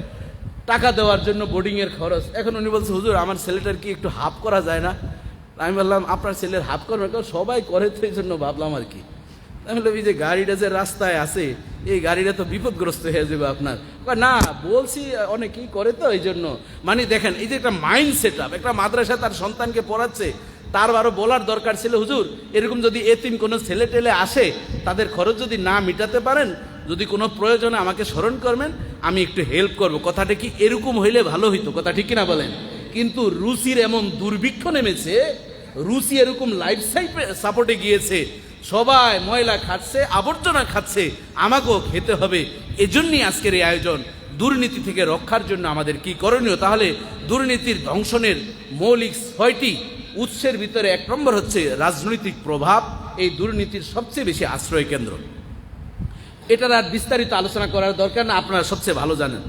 টাকা দেওয়ার জন্য বোর্ডিংয়ের খরচ। এখন উনি বলছে, হুজুর আমার ছেলেটার কি একটু হাফ করা যায় না? আমি বললাম, আপনার ছেলের হাফ করবেন? সবাই করে, তো এই জন্য ভাবলাম আর কি। আমি বললাম, এই যে গাড়িটা যে রাস্তায় আছে, এই গাড়িটা তো বিপদগ্রস্ত হয়ে যাবে আপনার। না, বলছি অনেকেই করে তো এই জন্য। মানে দেখেন, এই যে একটা মাইন্ড সেট আপ, একটা মাদ্রাসা তার সন্তানকে পড়াচ্ছে, তার আরো বলার দরকার ছিল, হুজুর এরকম যদি এতিম কোনো ছেলে টেলে আসে, তাদের খরচ যদি না মিটাতে পারেন, যদি কোনো প্রয়োজনে আমাকে স্মরণ করবেন, আমি একটু হেল্প করব। কথাটা কি এরকম হইলে ভালো হইতো? কথা ঠিক কিনা বলেন? কিন্তু রুচির এমন দুর্ভিক্ষ নেমেছে, রুচি এরকম লাইফ সাপোর্টে গিয়েছে, সবাই ময়লা খাচ্ছে, আবর্জনা খাচ্ছে, আমাকেও খেতে হবে। এজন্যই আজকের এই আয়োজন। দুর্নীতি থেকে রক্ষার জন্য আমাদের কি করণীয়? তাহলে দুর্নীতির ধ্বংসনের মৌলিক 6টি উৎসের ভিতরে 1 নম্বর হচ্ছে রাজনৈতিক প্রভাব। এই দুর্নীতির সবচেয়ে বেশি আশ্রয় কেন্দ্র। এটার আর বিস্তারিত আলোচনা করার দরকার না, আপনারা সবচেয়ে ভালো জানেন।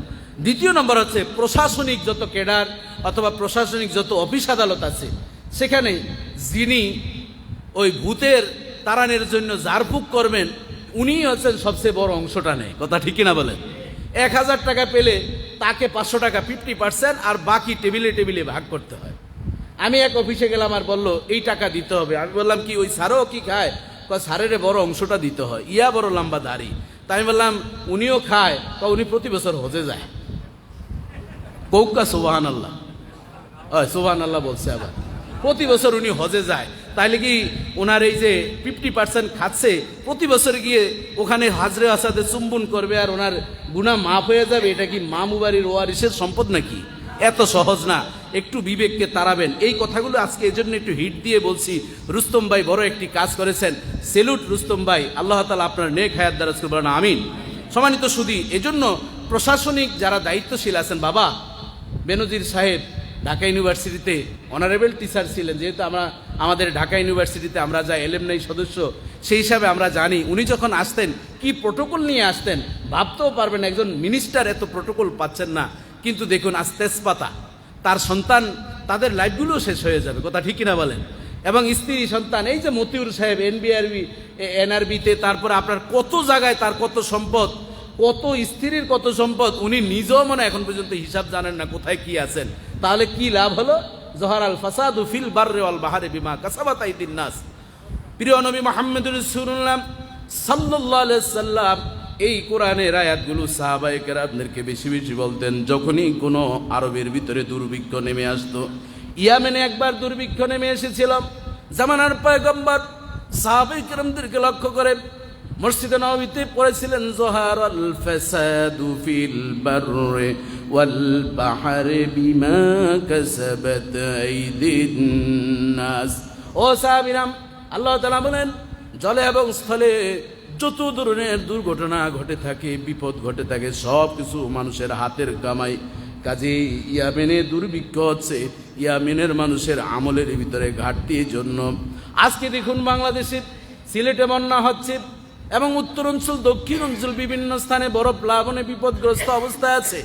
2য় নম্বর হচ্ছে প্রশাসনিক যত ক্যাডার অথবা প্রশাসনিক যত অফিস আদালত আছে, সেখানে যিনি ওই ভূতের তাড়ানোর জন্য ঝাড়ফুঁক করবেন, উনিই হচ্ছেন সবচেয়ে বড় অংশটা নেয়। কথা ঠিক কিনা বলেন? 1000 টাকা পেলে তাকে 500 টাকা 50%, আর বাকি টেবিলে টেবিলে ভাগ করতে হয়। আমি এক অফিসে গেলাম, আর বললো এই টাকা দিতে হবে। আমি বললাম, কি ওই স্যারও কি খায়? সারেরে বড় অংশটা দিতে হয়, ইয়া বড় লম্বা দাড়ি। তাই আমি বললাম উনিও খায়, উনি প্রতি বছর হজে যায়। কৌকা সুবহান আল্লাহ, সুবহান আল্লাহ বলছে, আবার প্রতি বছর উনি হজে যায়। তাইলে কি ওনার এই যে 50% খাচ্ছে, প্রতি বছর গিয়ে ওখানে হাজরে আসাদে চুম্বন করবে আর ওনার গুনাহ মাফ হয়ে যাবে? এটা কি মামু বাড়ির ওয়ারিসের সম্পদ নাকি? এত সহজ না, একটু বিবেককে তাড়াবেন। এই কথাগুলো আজকে এজন্য একটু হিট দিয়ে বলছি। রুস্তম ভাই বড় একটি কাজ করেছেন, সেলুট রুস্তম ভাই, আল্লাহ তাআলা আপনার নেক হায়াত দারাজ করবেন, আমিন। সম্মানিত সুধী, এজন্য প্রশাসনিক যারা দায়িত্বশীল আছেন, বাবা বেনজির সাহেব ঢাকা ইউনিভার্সিটিতে অনারেবল টিচার ছিলেন, যেহেতু আমাদের ঢাকা ইউনিভার্সিটিতে আমরা যা এলএমনাই সদস্য, সেই হিসাবে আমরা জানি উনি যখন আসতেন কি প্রোটোকল নিয়ে আসতেন। ভাবতেও পারবেন একজন মিনিস্টার এত প্রোটোকল পাচ্ছেন না। কিন্তু দেখুন আজ তেজপাতা, তার সন্তান, তাদের লাইফগুলো শেষ হয়ে যাবে, কথা ঠিক কিনা বলেন? এবং স্ত্রী সন্তান, এই যে মতিউর সাহেব এনআরবিতে, তারপরে আপনার কত জায়গায় তার কত সম্পদ, কত স্ত্রীর কত সম্পদ, উনি নিজেও মনে এখন পর্যন্ত হিসাব জানেন না কোথায় কি আছেন। তাহলে কি লাভ হলো? জহরাল ফাসাদু ফিল বাররি ওয়াল বাহরি বিমা কাসাবাত আইদিন নাস। প্রিয় নবী মুহাম্মদুর রাসূলুল্লাহ সাল্লাল্লাহু আলাইহি ওয়াসাল্লাম এই কোরআনের আয়াতগুলো সাহাবায়ে কেরামদেরকে বেশি বেশি বলতেন। যখনই কোনো আরবের ভিতরে দুর্ভিক্ষ নেমে আসতো, ইয়ামেনে একবার দুর্ভিক্ষ নেমে এসেছিল, জামানার পয়গম্বর সাহাবায়ে কেরামদেরকে লক্ষ্য করে মসজিদে নববীতে পড়েছিলেন, জহারাল ফাসাদু ফিল বাররি ওয়াল বাহরি বিমা কাসাবাত আইদিন নাস। ও সাহাবীরা, আল্লাহ তাআলা বলেন জলে এবং স্থলে যত ধরনের দুর্ঘটনা ঘটে থাকে, বিপদ ঘটে থাকে, সব কিছু মানুষের হাতের কামাই। কাজে ইয়ামেনে দুর্ভিক্ষ হচ্ছে, ইয়ামেনের মানুষের আমলের ভিতরে ঘাটতির জন্য। আজকে দেখুন বাংলাদেশে সিলেটে বন্যা হচ্ছে এবং উত্তর অঞ্চল, দক্ষিণ অঞ্চল বিভিন্ন স্থানে বড় প্লাবনে বিপদগ্রস্ত অবস্থায় আছে।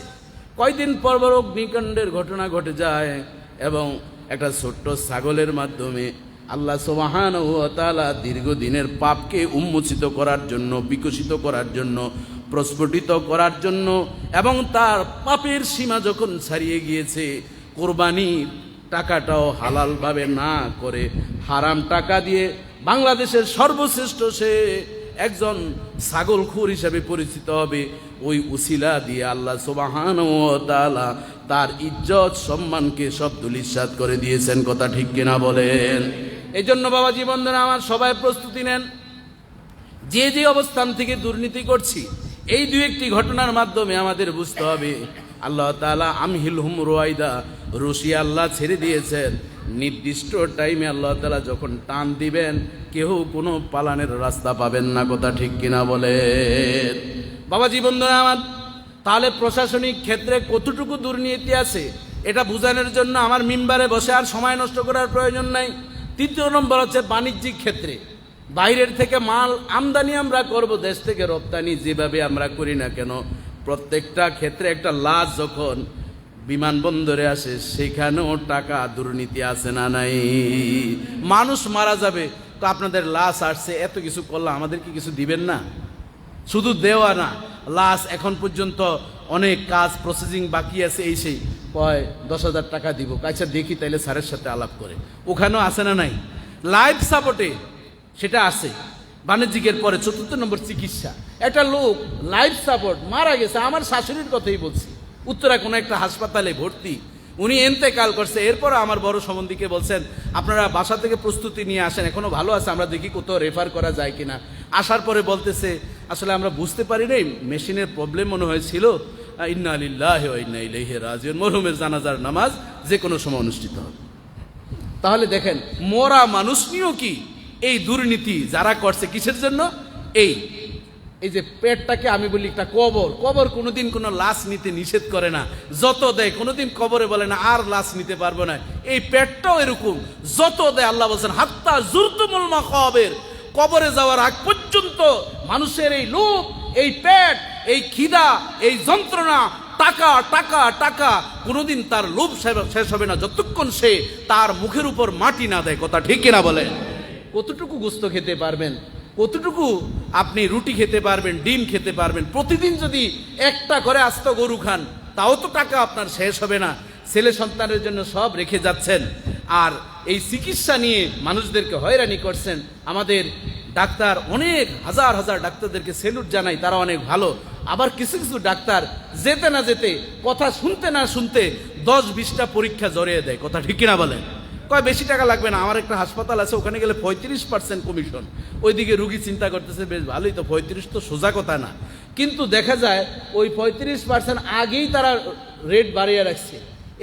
কয়দিন পর বড় অগ্নিকাণ্ডের ঘটনা ঘটে যায় এবং একটা ছোট্ট ছাগলের মাধ্যমে আল্লাহ সুবহানাহু ওয়া তাআলা দীর্ঘদিনের পাপকে উন্মোচিত করার জন্য, বিকশিত করার জন্য, প্রস্ফুটিত করার জন্য, এবং তার পাপের সীমা যখন ছাড়িয়ে গিয়েছে, কোরবানির টাকাটাও হালালভাবে না করে হারাম টাকা দিয়ে বাংলাদেশের সর্বশ্রেষ্ঠ সে একজন ছাগলখোর হিসেবে পরিচিত হবে। ওই উসিলা দিয়ে আল্লাহ সুবহানাহু ওয়া তাআলা তার ইজ্জত সম্মানকে সব ধূলিসাৎ করে দিয়েছেন, কথা ঠিক কিনা বলেন? এই জন্য বাবাজি বন্ধুরা আমার, সবাই প্রস্তুতি নেন। যে যে অবস্থান থেকে দুর্নীতি করছি, এই দুই একটি ঘটনার মাধ্যমে আমাদের বুঝতে হবে আল্লাহ তাআলা আমহিলহুম রুয়াইদা, রশি আল্লাহ ছেড়ে দিয়েছেন। নির্দিষ্ট টাইমে আল্লাহ তাআলা যখন টান দিবেন, কেউ কোনো পালানের রাস্তা পাবেন না, কথা ঠিক কিনা বলেন? বাবাজি বন্ধুরা আমার, তাহলে প্রশাসনিক ক্ষেত্রে কতটুকু দুর্নীতি আছে এটা বোঝানোর জন্য আমার মিম্বারে বসে আর সময় নষ্ট করার প্রয়োজন নাই। তৃতীয় নম্বর হচ্ছে বাণিজ্যিক ক্ষেত্রে। বাইরের থেকে মাল আমদানি আমরা করব, দেশ থেকে রপ্তানি যেভাবে আমরা করি না কেন, প্রত্যেকটা ক্ষেত্রে একটা লাশ যখন বিমানবন্দরে আসে, সেখানেও টাকা দুর্নীতি আছে না নাই? মানুষ মারা যাবে তো আপনাদের লাশ আসছে, এত কিছু করলাম, আমাদের কি কিছু দিবেন না? শুধু দেওয়া না, লাশ এখন পর্যন্ত অনেক কাজ প্রসেসিং বাকি আছে, এই সেই কয় 10,000 টাকা দিব। আচ্ছা দেখি তাইলে স্যারের সাথে আলাপ করে, ওখানেও আছে না নাই? লাইফ সাপোর্টে সেটা আছে। বাণিজ্যিকের পরে 4 নম্বর চিকিৎসা। একটা লোক লাইফ সাপোর্ট মারা গেছে, আমার শাশুড়ির কথাই বলছি, উত্তরা কোনো একটা হাসপাতালে ভর্তি, উনি এন্তেকাল করছে। এরপর আমার বড় সম্বন্ধীকে বলছেন আপনারা বাসা থেকে প্রস্তুতি নিয়ে আসেন, এখনো ভালো আছে, আমরা দেখি কোথাও রেফার করা যায় কিনা। আসার পরে বলতেছে আসলে আমরা বুঝতে পারি নাই, মেশিনের প্রবলেম মনে হয়েছিল, ইন্না লিল্লাহি ওয়া ইন্না ইলাইহি রাজিউন, মরহুমের জানাজার নামাজ যে কোনো সময় অনুষ্ঠিত হবে। তাহলে দেখেন মরা মানুষ নিয়েও কি এই দুর্নীতি যারা করছে, কিসের জন্য? এই যে পেটটাকে আমি বলি একটা কবর, কবর কোনোদিন কোনো লাশ নিতে নিষেধ করে না, যত দেয় কোনোদিন কবরে বলে না আর লাশ নিতে পারবো না। এই পেটটাও এরকম, যত দেয় আল্লাহ বলছেন হাত্তা জুরতুমুল মাকাবির, কবরে যাওয়ার আগ পর্যন্ত মানুষের এই লোভ, এই পেট, এই খিদা, এই যন্ত্রণা, টাকা টাকা টাকা, কোনোদিন তার লোভ শেষ হবে না যতক্ষণ সে তার মুখের উপর মাটি না দেয়, কথা ঠিক কিনা বলেন? কতটুকু গোস্ত খেতে পারবেন, কতটুকু আপনি রুটি খেতে পারবেন, ডিম খেতে পারবেন? প্রতিদিন যদি একটা করে আস্ত গরু খান, তাও তো টাকা আপনার শেষ হবে না। ছেলে সন্তানের জন্য সব রেখে যাচ্ছেন, আর এই চিকিৎসা নিয়ে মানুষদেরকে হয়রানি করছেন। আমাদের ডাক্তার, অনেক হাজার হাজার ডাক্তারদেরকে সেলুট জানাই, তারা অনেক ভালো। আবার কিছু কিছু ডাক্তার যেতে না যেতে, কথা শুনতে না শুনতে 10-20টা পরীক্ষা জড়িয়ে দেয়। কথা ঠিক কিনা বলেন? কয় বেশি টাকা লাগবে না, আমার একটা হাসপাতাল আছে, ওখানে গেলে 35% কমিশন। ওইদিকে রুগী চিন্তা করতেছে বেশ ভালোই তো, 35 তো সোজা কথা না। কিন্তু দেখা যায় ওই 35% আগেই তারা রেট বাড়িয়ে রাখছে,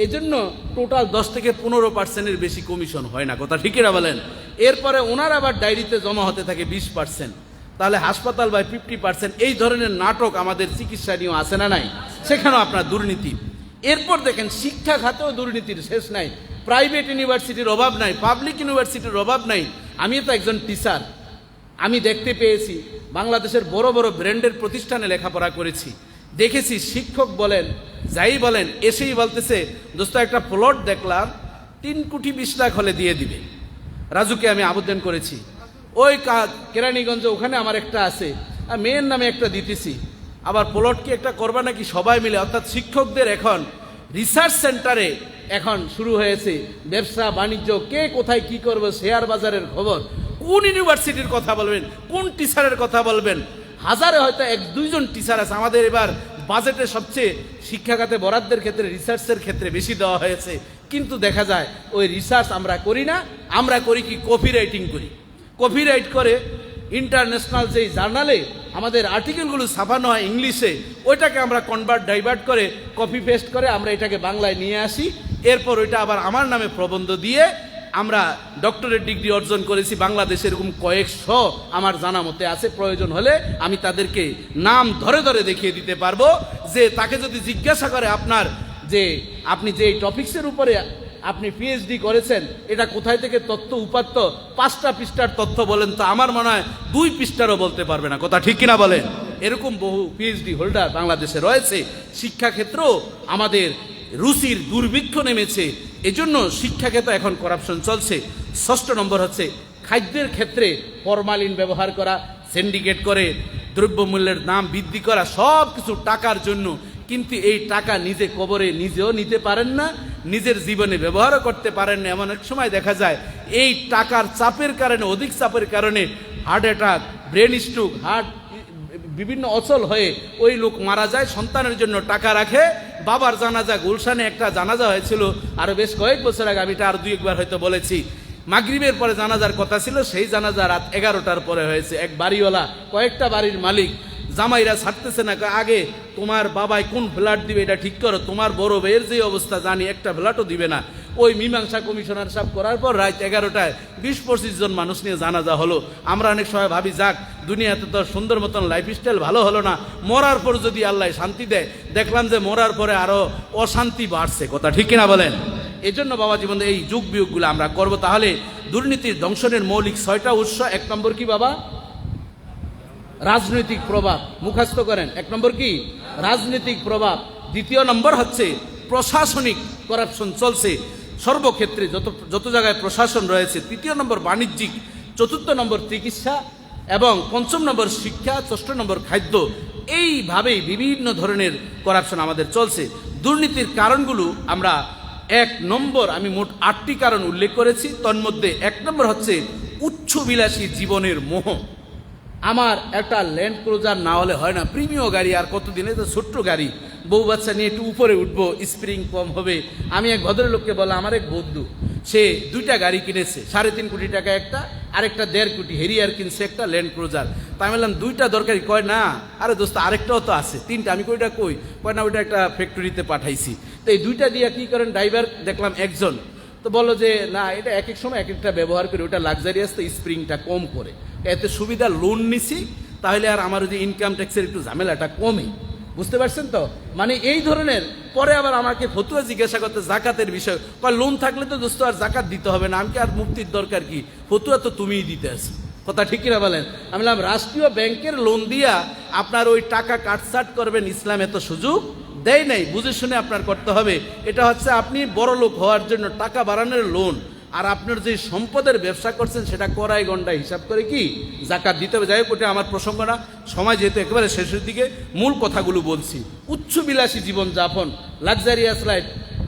এই জন্য টোটাল 10 থেকে 15%-এর বেশি কমিশন হয় না। কথা ঠিক কিনা বলেন? এরপরে ওনার আবার ডায়েরিতে জমা হতে থাকে 20%, তাহলে হাসপাতাল বাই 50%। এই ধরনের নাটক আমাদের চিকিৎসা নিয়েও আছে না নাই? সেখানেও আপনার দুর্নীতি। এরপর দেখেন শিক্ষা খাতেও দুর্নীতির শেষ নাই। প্রাইভেট ইউনিভার্সিটির অভাব নাই, পাবলিক ইউনিভার্সিটির অভাব নাই। আমি তো একজন টিচার, আমি দেখতে পেয়েছি বাংলাদেশের বড় বড় ব্র্যান্ডের প্রতিষ্ঠানে লেখাপড়া করেছি, দেখেছি শিক্ষক বলেন যাই বলেন এসেই বলতেছে, দোস্ত একটা প্লট দেখলাম 3,20,00,000 হলে দিয়ে দিবে। রাজুকে আমি আবেদন করেছি, ওই কেরানীগঞ্জে ওখানে আমার একটা আছে, আর মেয়ের নামে একটা দিতেছি। আবার প্লট কি একটা করবা নাকি সবাই মিলে? অর্থাৎ শিক্ষকদের এখন রিসার্চ সেন্টারে এখন শুরু হয়েছে ব্যবসা বাণিজ্য, কে কোথায় কি করবে, শেয়ার বাজারের খবর, কোন ইউনিভার্সিটির কথা বলবেন, কোন টিচারের কথা বলবেন। হাজারে হয়তো 1-2 জন টিচার আছে। আমাদের এবার বাজেটে সবচেয়ে শিক্ষা খাতে বরাদ্দের ক্ষেত্রে রিসার্চের ক্ষেত্রে বেশি দেওয়া হয়েছে, কিন্তু দেখা যায় ওই রিসার্চ আমরা করি না। আমরা করি কি, কপি রাইটিং করি। কপি রাইট করে ইন্টারন্যাশনাল যেই জার্নালে আমাদের আর্টিকেলগুলো ছাপানো হয় ইংলিশে, ওইটাকে আমরা ডাইভার্ট করে কপি পেস্ট করে আমরা এটাকে বাংলায় নিয়ে আসি। এরপর ওইটা আবার আমার নামে প্রবন্ধ দিয়ে আমরা ডক্টরেট ডিগ্রি অর্জন করেছি। বাংলাদেশে এরকম কয়েকশো আমার জানা মতে আছে। প্রয়োজন হলে আমি তাদেরকে নাম ধরে ধরে দেখিয়ে দিতে পারবো, যে তাকে যদি জিজ্ঞাসা করে আপনি যে টপিক্সের উপরে আপনি পিএইচডি করেছেন, এটা কোথায় থেকে তথ্য উপাত্ত, 5টা পৃষ্ঠার তথ্য বলেন, তো আমার মনে হয় 2 পৃষ্ঠারও বলতে পারবে না। কথা ঠিক কিনা বলেন? এরকম বহু পিএইচডি হোল্ডার বাংলাদেশে রয়েছে। শিক্ষাক্ষেত্রেও আমাদের রুচির দুর্ভিক্ষ নেমেছে, এজন্য শিক্ষাক্ষেত্রে এখন করাপশন চলছে। 6 নম্বর হচ্ছে খাদ্যের ক্ষেত্রে ফরমালিন ব্যবহার করা, সিন্ডিকেট করে দ্রব্যমূল্যের দাম বৃদ্ধি করা, সব কিছু টাকার জন্য। কিন্তু এই টাকা নিজে কবরে নিজেও নিতে পারেন না, নিজের জীবনে ব্যবহারও করতে পারেন না। এমন এক সময় দেখা যায় এই টাকার চাপের কারণে, অধিক চাপের কারণে heart attack, brain stroke, heart বিভিন্ন অচল হয়ে ওই লোক মারা যায়। সন্তানের জন্য টাকা রাখে। বাবার জানাজা, গুলশানে একটা জানাজা হয়েছিল আরো বেশ কয়েক বছর আগে, আমি এটা আর 2-1বার হয়তো বলেছি। মাগরিবের পরে জানাজার কথা ছিল, সেই জানাজা রাত 11টার পরে হয়েছে। এক বাড়িওয়ালা, কয়েকটা বাড়ির মালিক, জামাইরা ছাড়তেছে না, আগে তোমার বাবাই কোন ফ্ল্যাট দিবে এটা ঠিক করো, তোমার বড় ভাইয়ের যে অবস্থা জানি একটা ফ্ল্যাটও দিবে না। ওই মীমাংসা কমিশনার সাহেব করার পর রাত 11টায় 20-25 জন মানুষ নিয়ে জানাজা হলো। আমরা অনেক সময় ভাবি, যাক দুনিয়াতে তো সুন্দর মতন লাইফস্টাইল ভালো হলো না, মরার পর যদি আল্লাহ শান্তি দেয়। দেখলাম যে মরার পরে আরো অশান্তি বাড়ছে। কথা ঠিক কিনা বলেন? এজন্য বাবা জীবন এই যুগ বিয়োগগুলো আমরা করব। তাহলে দুর্নীতির দংশনের মৌলিক 6টা উৎস। 1 নম্বর কি বাবা? রাজনৈতিক প্রভাব। মুখস্থ করেন। 1 নম্বর কি? রাজনৈতিক প্রভাব। 2 নম্বর হচ্ছে প্রশাসনিক করাপশন চলছে সর্বক্ষেত্রে, যত জায়গায় প্রশাসন রয়েছে। 3 নম্বর বাণিজ্যিক, 4 নম্বর চিকিৎসা, এবং 5 নম্বর শিক্ষা, 6 নম্বর খাদ্য। এইভাবেই বিভিন্ন ধরনের করাপশন আমাদের চলছে। দুর্নীতির কারণগুলো আমরা 1 নম্বর, আমি মোট 8টি কারণ উল্লেখ করেছি। তন্মধ্যে 1 নম্বর হচ্ছে উচ্চবিলাসী জীবনের মোহ। আমার একটা ল্যান্ড ক্রুজার না হলে হয় না, প্রিমিয় গাড়ি, আর কতদিনে তো ছোট্ট গাড়ি, বউ বাচ্চা নিয়ে একটু উপরে উঠবো, স্প্রিং কম হবে। আমি এক ভদ্রলোককে বললাম, আমার এক বন্ধু, সে 2টা গাড়ি কিনেছে, 3.5 কোটি টাকা একটা, আরেকটা 1.5 কোটি হেরিয়ার কিনছে, একটা ল্যান্ড ক্রুজার। তা আমি বললাম 2টা দরকারি? কয় না, আরে দোস্ত আরেকটাও তো আছে, 3টা। আমি কইটা কই? কয় না, ওইটা একটা ফ্যাক্টরিতে পাঠাইছি। তো এই 2টা দিয়ে কি করেন, ড্রাইভার দেখলাম একজন। তো বললো যে না, এটা এক এক সময় এক একটা ব্যবহার করে, ওটা লাক্সারিয়াস, তো স্প্রিংটা কম করে, এতে সুবিধা। লোন নিছি, তাহলে আর আমার যে ইনকাম ট্যাক্সের একটু ঝামেলাটা কমে। বুঝতে পারছেন তো? মানে এই ধরনের। পরে আবার আমাকে ফতুয়া জিজ্ঞাসা করতে জাকাতের বিষয়, লোন থাকলে তো দোস্ত আর জাকাত দিতে হবে না, আমাকে আর মুক্তির দরকার কি, ফতুয়া তো তুমিই দিতে আছো। কথা ঠিক কিনা বলেন? আমি বললাম, রাষ্ট্রীয় ব্যাংকের লোন দিয়া আপনার ওই টাকা কাটছাট করবেন, ইসলাম এত সুযোগ দেয় নাই। বুঝে শুনে আপনার করতে হবে। এটা হচ্ছে আপনি বড় লোক হওয়ার জন্য টাকা বাড়ানোর লোন, আর আপনার যে সম্পদের ব্যবসা করছেন সেটা কড়াই গন্ডা হিসাব করে কি জাকাত দিতে হবে। যাই হোক, ওটা আমার প্রসঙ্গ না, সময় যেহেতু একেবারে শেষের দিকে, মূল কথাগুলো বলছি। উচ্চবিলাসী জীবনযাপন, লাক্সারিয়াস লাইফ।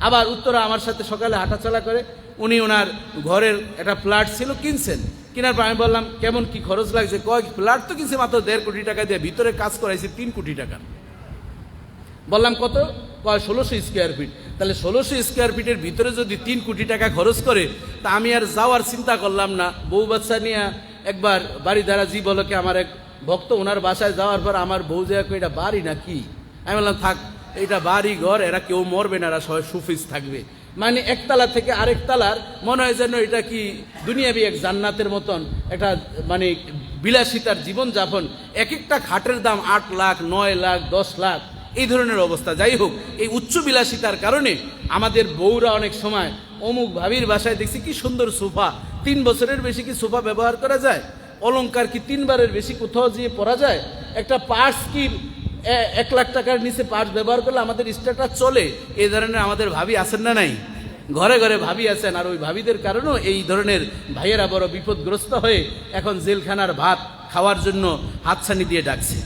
আবার উত্তরা আমার সাথে সকালে হাঁটাচলা করে, উনি ওনার ঘরের একটা ফ্ল্যাট ছিল, কিনছেন, কেনার পর আমি বললাম কেমন কি খরচ লাগছে, কয় ফ্ল্যাট তো কিনছে মাত্র 1.5 কোটি টাকা দিয়ে, ভিতরে কাজ করাইছে 3 কোটি টাকা। বললাম কত, কয় 1600 স্কোয়ার ফিট। তাহলে 1600 স্কোয়ার ফিটের ভিতরে যদি 3 কোটি টাকা খরচ করে, তা আমি আর যাওয়ার চিন্তা করলাম না। বউ বাচ্চা নিয়ে একবার বাড়ি দ্বারা জি বলকে আমার এক ভক্ত, ওনার বাসায় যাওয়ার পর আমার বউ যে এটা বাড়ি না কি, আমি বললাম থাক, এটা বাড়ি ঘর, এরা কেউ মরবে না, এরা সবাই সুফিস থাকবে। মানে একতলা থেকে আরেক তালার মনে হয় যেন এটা কি দুনিয়াবি এক জান্নাতের মতন একটা মানে বিলাসিতার জীবনযাপন। এক একটা খাটের দাম 8 লাখ, 9 লাখ, 10 লাখ, এই ধরনের অবস্থা। যাই হোক, এই উচ্চ বিলাসিতার কারণে আমাদের বউরা অনেক সময় অমুক ভাবির বাসায় দেখছি কি সুন্দর সোফা, 3 বছরের বেশি কি সোফা ব্যবহার করা যায়? অলংকার কি 3 বারের বেশি কোথাও যেয়ে পরা যায়? একটা পার্স কি 1 লাখ টাকার নিচে পার্স ব্যবহার করলে আমাদের স্ট্যাটাস চলে? এই ধরনের আমাদের ভাবি আছেন না নাই? ঘরে ঘরে ভাবি আছেন। আর ওই ভাবিদের কারণেও এই ধরনের ভাইয়েরা বড় বিপদগ্রস্ত হয়ে এখন জেলখানার ভাত খাওয়ার জন্য হাতছানি দিয়ে ডাকছে।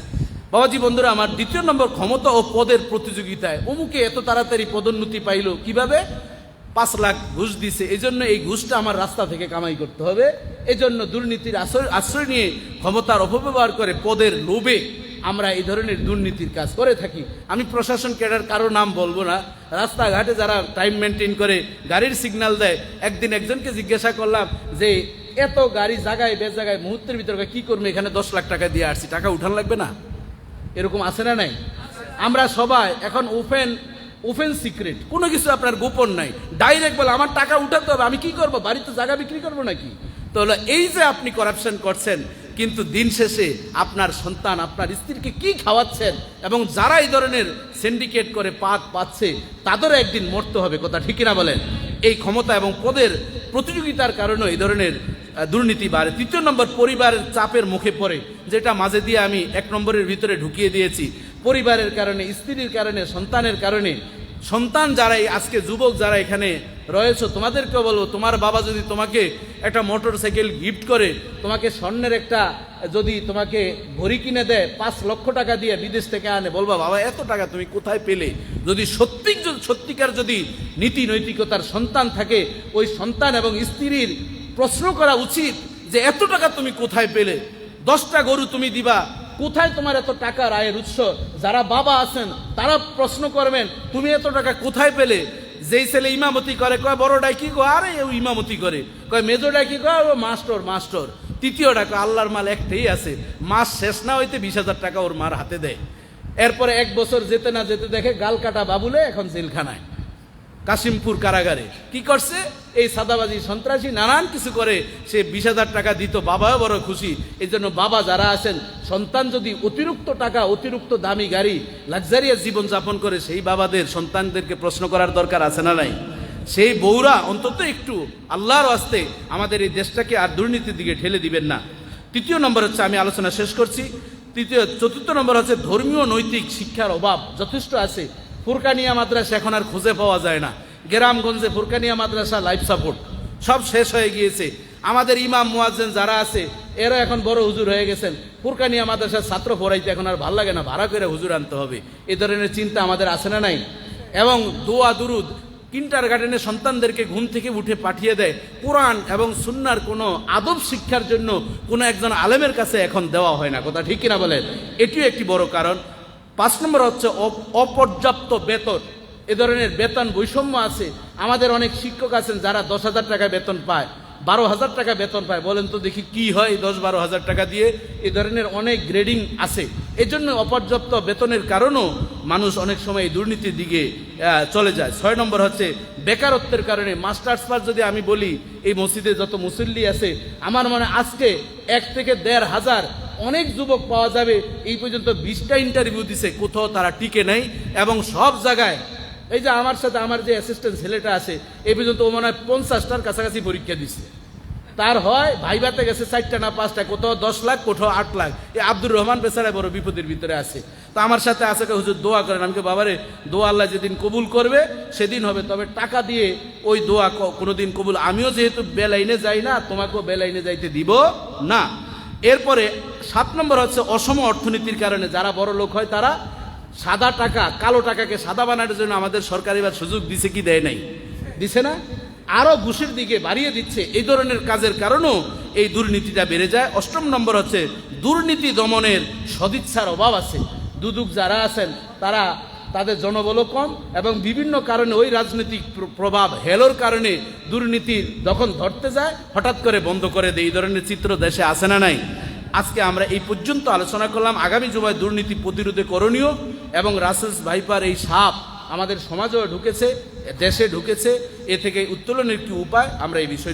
বাবাজি বন্ধুরা আমার, 2 নম্বর, ক্ষমতা ও পদের প্রতিযোগিতায় অমুকে এত তাড়াতাড়ি পদোন্নতি পাইল কিভাবে? 5 লাখ ঘুষ দিছে, এই জন্য এই ঘুষটা আমার রাস্তা থেকে কামাই করতে হবে। এই জন্য দুর্নীতির আশ্রয় নিয়ে ক্ষমতার অপব্যবহার করে পদের লোভে আমরা এই ধরনের দুর্নীতির কাজ করে থাকি। আমি প্রশাসন ক্যাডার কারো নাম বলবো না, রাস্তাঘাটে যারা টাইম মেনটেন করে গাড়ির সিগন্যাল দেয়, একদিন একজনকে জিজ্ঞাসা করলাম যে এত গাড়ি জায়গায় বে জায়গায় মুহূর্তের ভিতরে কি করবে, এখানে 10 লাখ টাকা দিয়ে আসছি, টাকা উঠান লাগবে না? এরকম আছে না নাই? আমরা সবাই এখন ওপেন সিক্রেট, কোনো কিছু আপনার গোপন নাই, ডাইরেক্ট বলে আমার টাকা উঠাতে হবে, আমি কি করব, বাড়িতে জায়গা বিক্রি করবো নাকি? তো এই যে আপনি করাপশন করছেন, কিন্তু দিন শেষে আপনার সন্তান, আপনার স্ত্রীকে কি খাওয়াচ্ছেন? এবং যারা এই ধরনের সিন্ডিকেট করে পাচ্ছে তাদেরও একদিন মরতে হবে, কথা ঠিক কিনা বলেন? এই ক্ষমতা এবং পদের প্রতিযোগিতার কারণে এই ধরনের দুর্নীতি বাড়ে। 3 নম্বর, পরিবারের চাপের মুখে পড়ে, যেটা মাঝে দিয়ে আমি 1 নম্বরের ভিতরে ঢুকিয়ে দিয়েছি। পরিবারের কারণে, স্ত্রীর কারণে, সন্তানের কারণে। সন্তান যারা আজকে যুবক যারা এখানে রয়েছে, তোমাদেরকেও বলবো, তোমার বাবা যদি তোমাকে একটা মোটর সাইকেল গিফট করে, তোমাকে স্বর্ণের একটা যদি তোমাকে ঘড়ি কিনে দেয় 5 লক্ষ টাকা দিয়ে বিদেশ থেকে আনে, বলবা বাবা এত টাকা তুমি কোথায় পেলে? যদি সত্যিকার যদি নীতি নৈতিকতার সন্তান থাকে, ওই সন্তান এবং স্ত্রীর প্রশ্ন করা উচিত যে এত টাকা তুমি কোথায় পেলে? 10টা গরু তুমি দিবা, কোথায় তোমার এত টাকার আয়ের উৎস? যারা বাবা আছেন তারা প্রশ্ন করবেন তুমি এত টাকা কোথায় পেলে? যেই ছেলে ইমামতি করে কয় বড়টাই কি কয়, আরে ও ইমামতি করে, কয় মেজোটাই কি কয়, ও মাস্টার। তৃতীয়টা কয় আল্লাহর মাল একটাই আছে, মাস শেষ না হইতে 20,000 টাকা ওর মার হাতে দেয়। এরপরে 1 বছর যেতে না যেতে দেখে গাল কাটা বাবুলে এখন জেলখানায়, কাশিমপুর কারাগারে। কি করছে? এই সাদাবাজি সন্ত্রাসী নানান কিছু করে সে 20,000 টাকা দিত, বাবাও বড় খুশি। এই জন্য বাবা যারা আছেন, সন্তান যদি অতিরিক্ত টাকা, অতিরিক্ত দামি গাড়ি, লাক্সারিয়াস জীবনযাপন করে, সেই বাবাদের সন্তানদেরকে প্রশ্ন করার দরকার আছে না নাই? সেই বউরা অন্তত একটু আল্লাহর আস্তে আমাদের এই দেশটাকে আর দুর্নীতির দিকে ঠেলে দিবেন না। 3 নম্বর হচ্ছে, আমি আলোচনা শেষ করছি, 4র্থ নম্বর হচ্ছে ধর্মীয় নৈতিক শিক্ষার অভাব যথেষ্ট আছে। ফুরকানিয়া মাদ্রাসা এখন আর খুঁজে পাওয়া যায় না। গ্রামগঞ্জে ফুরকানিয়া মাদ্রাসা লাইফ সাপোর্ট সব শেষ হয়ে গিয়েছে। আমাদের ইমাম মুয়াজ্জিন যারা আছে এরা এখন বড় হুজুর হয়ে গেছেন। ফুরকানিয়া মাদ্রাসার ছাত্র পড়াইতে এখন আর ভাল লাগে না, ভাড়া করে হুজুর আনতে হবে। এই ধরনের চিন্তা আমাদের আছে না নাই? এবং দোয়া দুরুদ কিন্ডারগার্টেনে সন্তানদেরকে ঘুম থেকে উঠে পাঠিয়ে দেয়। কোরআন এবং সুন্নাহর কোনো আদব শিক্ষার জন্য কোনো একজন আলেমের কাছে এখন দেওয়া হয় না, কথা ঠিক কিনা বলেন? এটিও একটি বড় কারণ। 5 নম্বর হচ্ছে অপর্যাপ্ত বেতন। এ ধরনের বেতন বৈষম্য আছে। আমাদের অনেক শিক্ষক আছেন যারা 10,000 টাকা বেতন পায়, 12,000 টাকা বেতন পায়। বলেন তো দেখি কি হয় 10-12,000 টাকা দিয়ে? এ ধরনের অনেক গ্রেডিং আছে। এই জন্য অপর্যাপ্ত বেতনের কারণেও মানুষ অনেক সময় দুর্নীতির দিকে চলে যায়। 6 নম্বর হচ্ছে বেকারত্বের কারণে। মাস্টার্স পাস যদি আমি বলি, এই মসজিদে যত মুসল্লি আছে, আমার মনে আজকে 1 থেকে 1,500 অনেক যুবক পাওয়া যাবে। এই পর্যন্ত 20টা ইন্টারভিউ দিছে, কোথাও তারা টিকে নেই। এবং সব জায়গায় এই যে আমার সাথে আমার যে অ্যাসিস্ট্যান্ট ছেলেটা আছে, এই পর্যন্ত ও মনে হয় 50টার কাছাকাছি পরীক্ষা দিচ্ছে। তার হয় ভাইবাতে গেছে 4টা না 5টা, কোথাও 10 লাখ, কোথাও 8 লাখ। এই আব্দুর রহমান বেচারা বড় বিপদের ভিতরে আছে। তো আমার সাথে আছে, হুজুর দোয়া করেন। আমাকে বাবারে দোয়া আল্লাহ যেদিন কবুল করবে সেদিন হবে, তবে টাকা দিয়ে ওই দোয়া কোনোদিন কবুল, আমিও যেহেতু বেলাইনে যাই না, তোমাকেও বেলাইনে যাইতে দিব না। এরপরে 7 নম্বর হচ্ছে অসম অর্থনীতির কারণে যারা বড় লোক হয় তারা সাদা টাকা, কালো টাকাকে সাদা বানানোর জন্য আমাদের সরকার এবার সুযোগ দিছে কি দেয় নাই? দিছে না? আরও ঘুষের দিকে বাড়িয়ে দিচ্ছে, এই ধরনের কাজের কারণেও এই দুর্নীতিটা বেড়ে যায়। অষ্টম নম্বর হচ্ছে দুর্নীতি দমনের সদিচ্ছার অভাব আছে। দুদক যারা আছেন তারা তাদের জনবলও কম এবং বিভিন্ন কারণে ওই রাজনৈতিক প্রভাব হেলোর কারণে দুর্নীতি যখন ধরতে যায় হঠাৎ করে বন্ধ করে দেয়। এই ধরনের চিত্র দেশে আছে না নাই? আজকে আমরা এই পর্যন্ত আলোচনা করলাম। আগামী জুমায় দুর্নীতি প্রতিরোধে করণীয় এবং রাসেলস ভাইপার এই সাপ আমাদের সমাজেও ঢুকেছে, দেশে ঢুকেছে, এ থেকে উত্তোলনের একটি উপায় আমরা এই বিষয়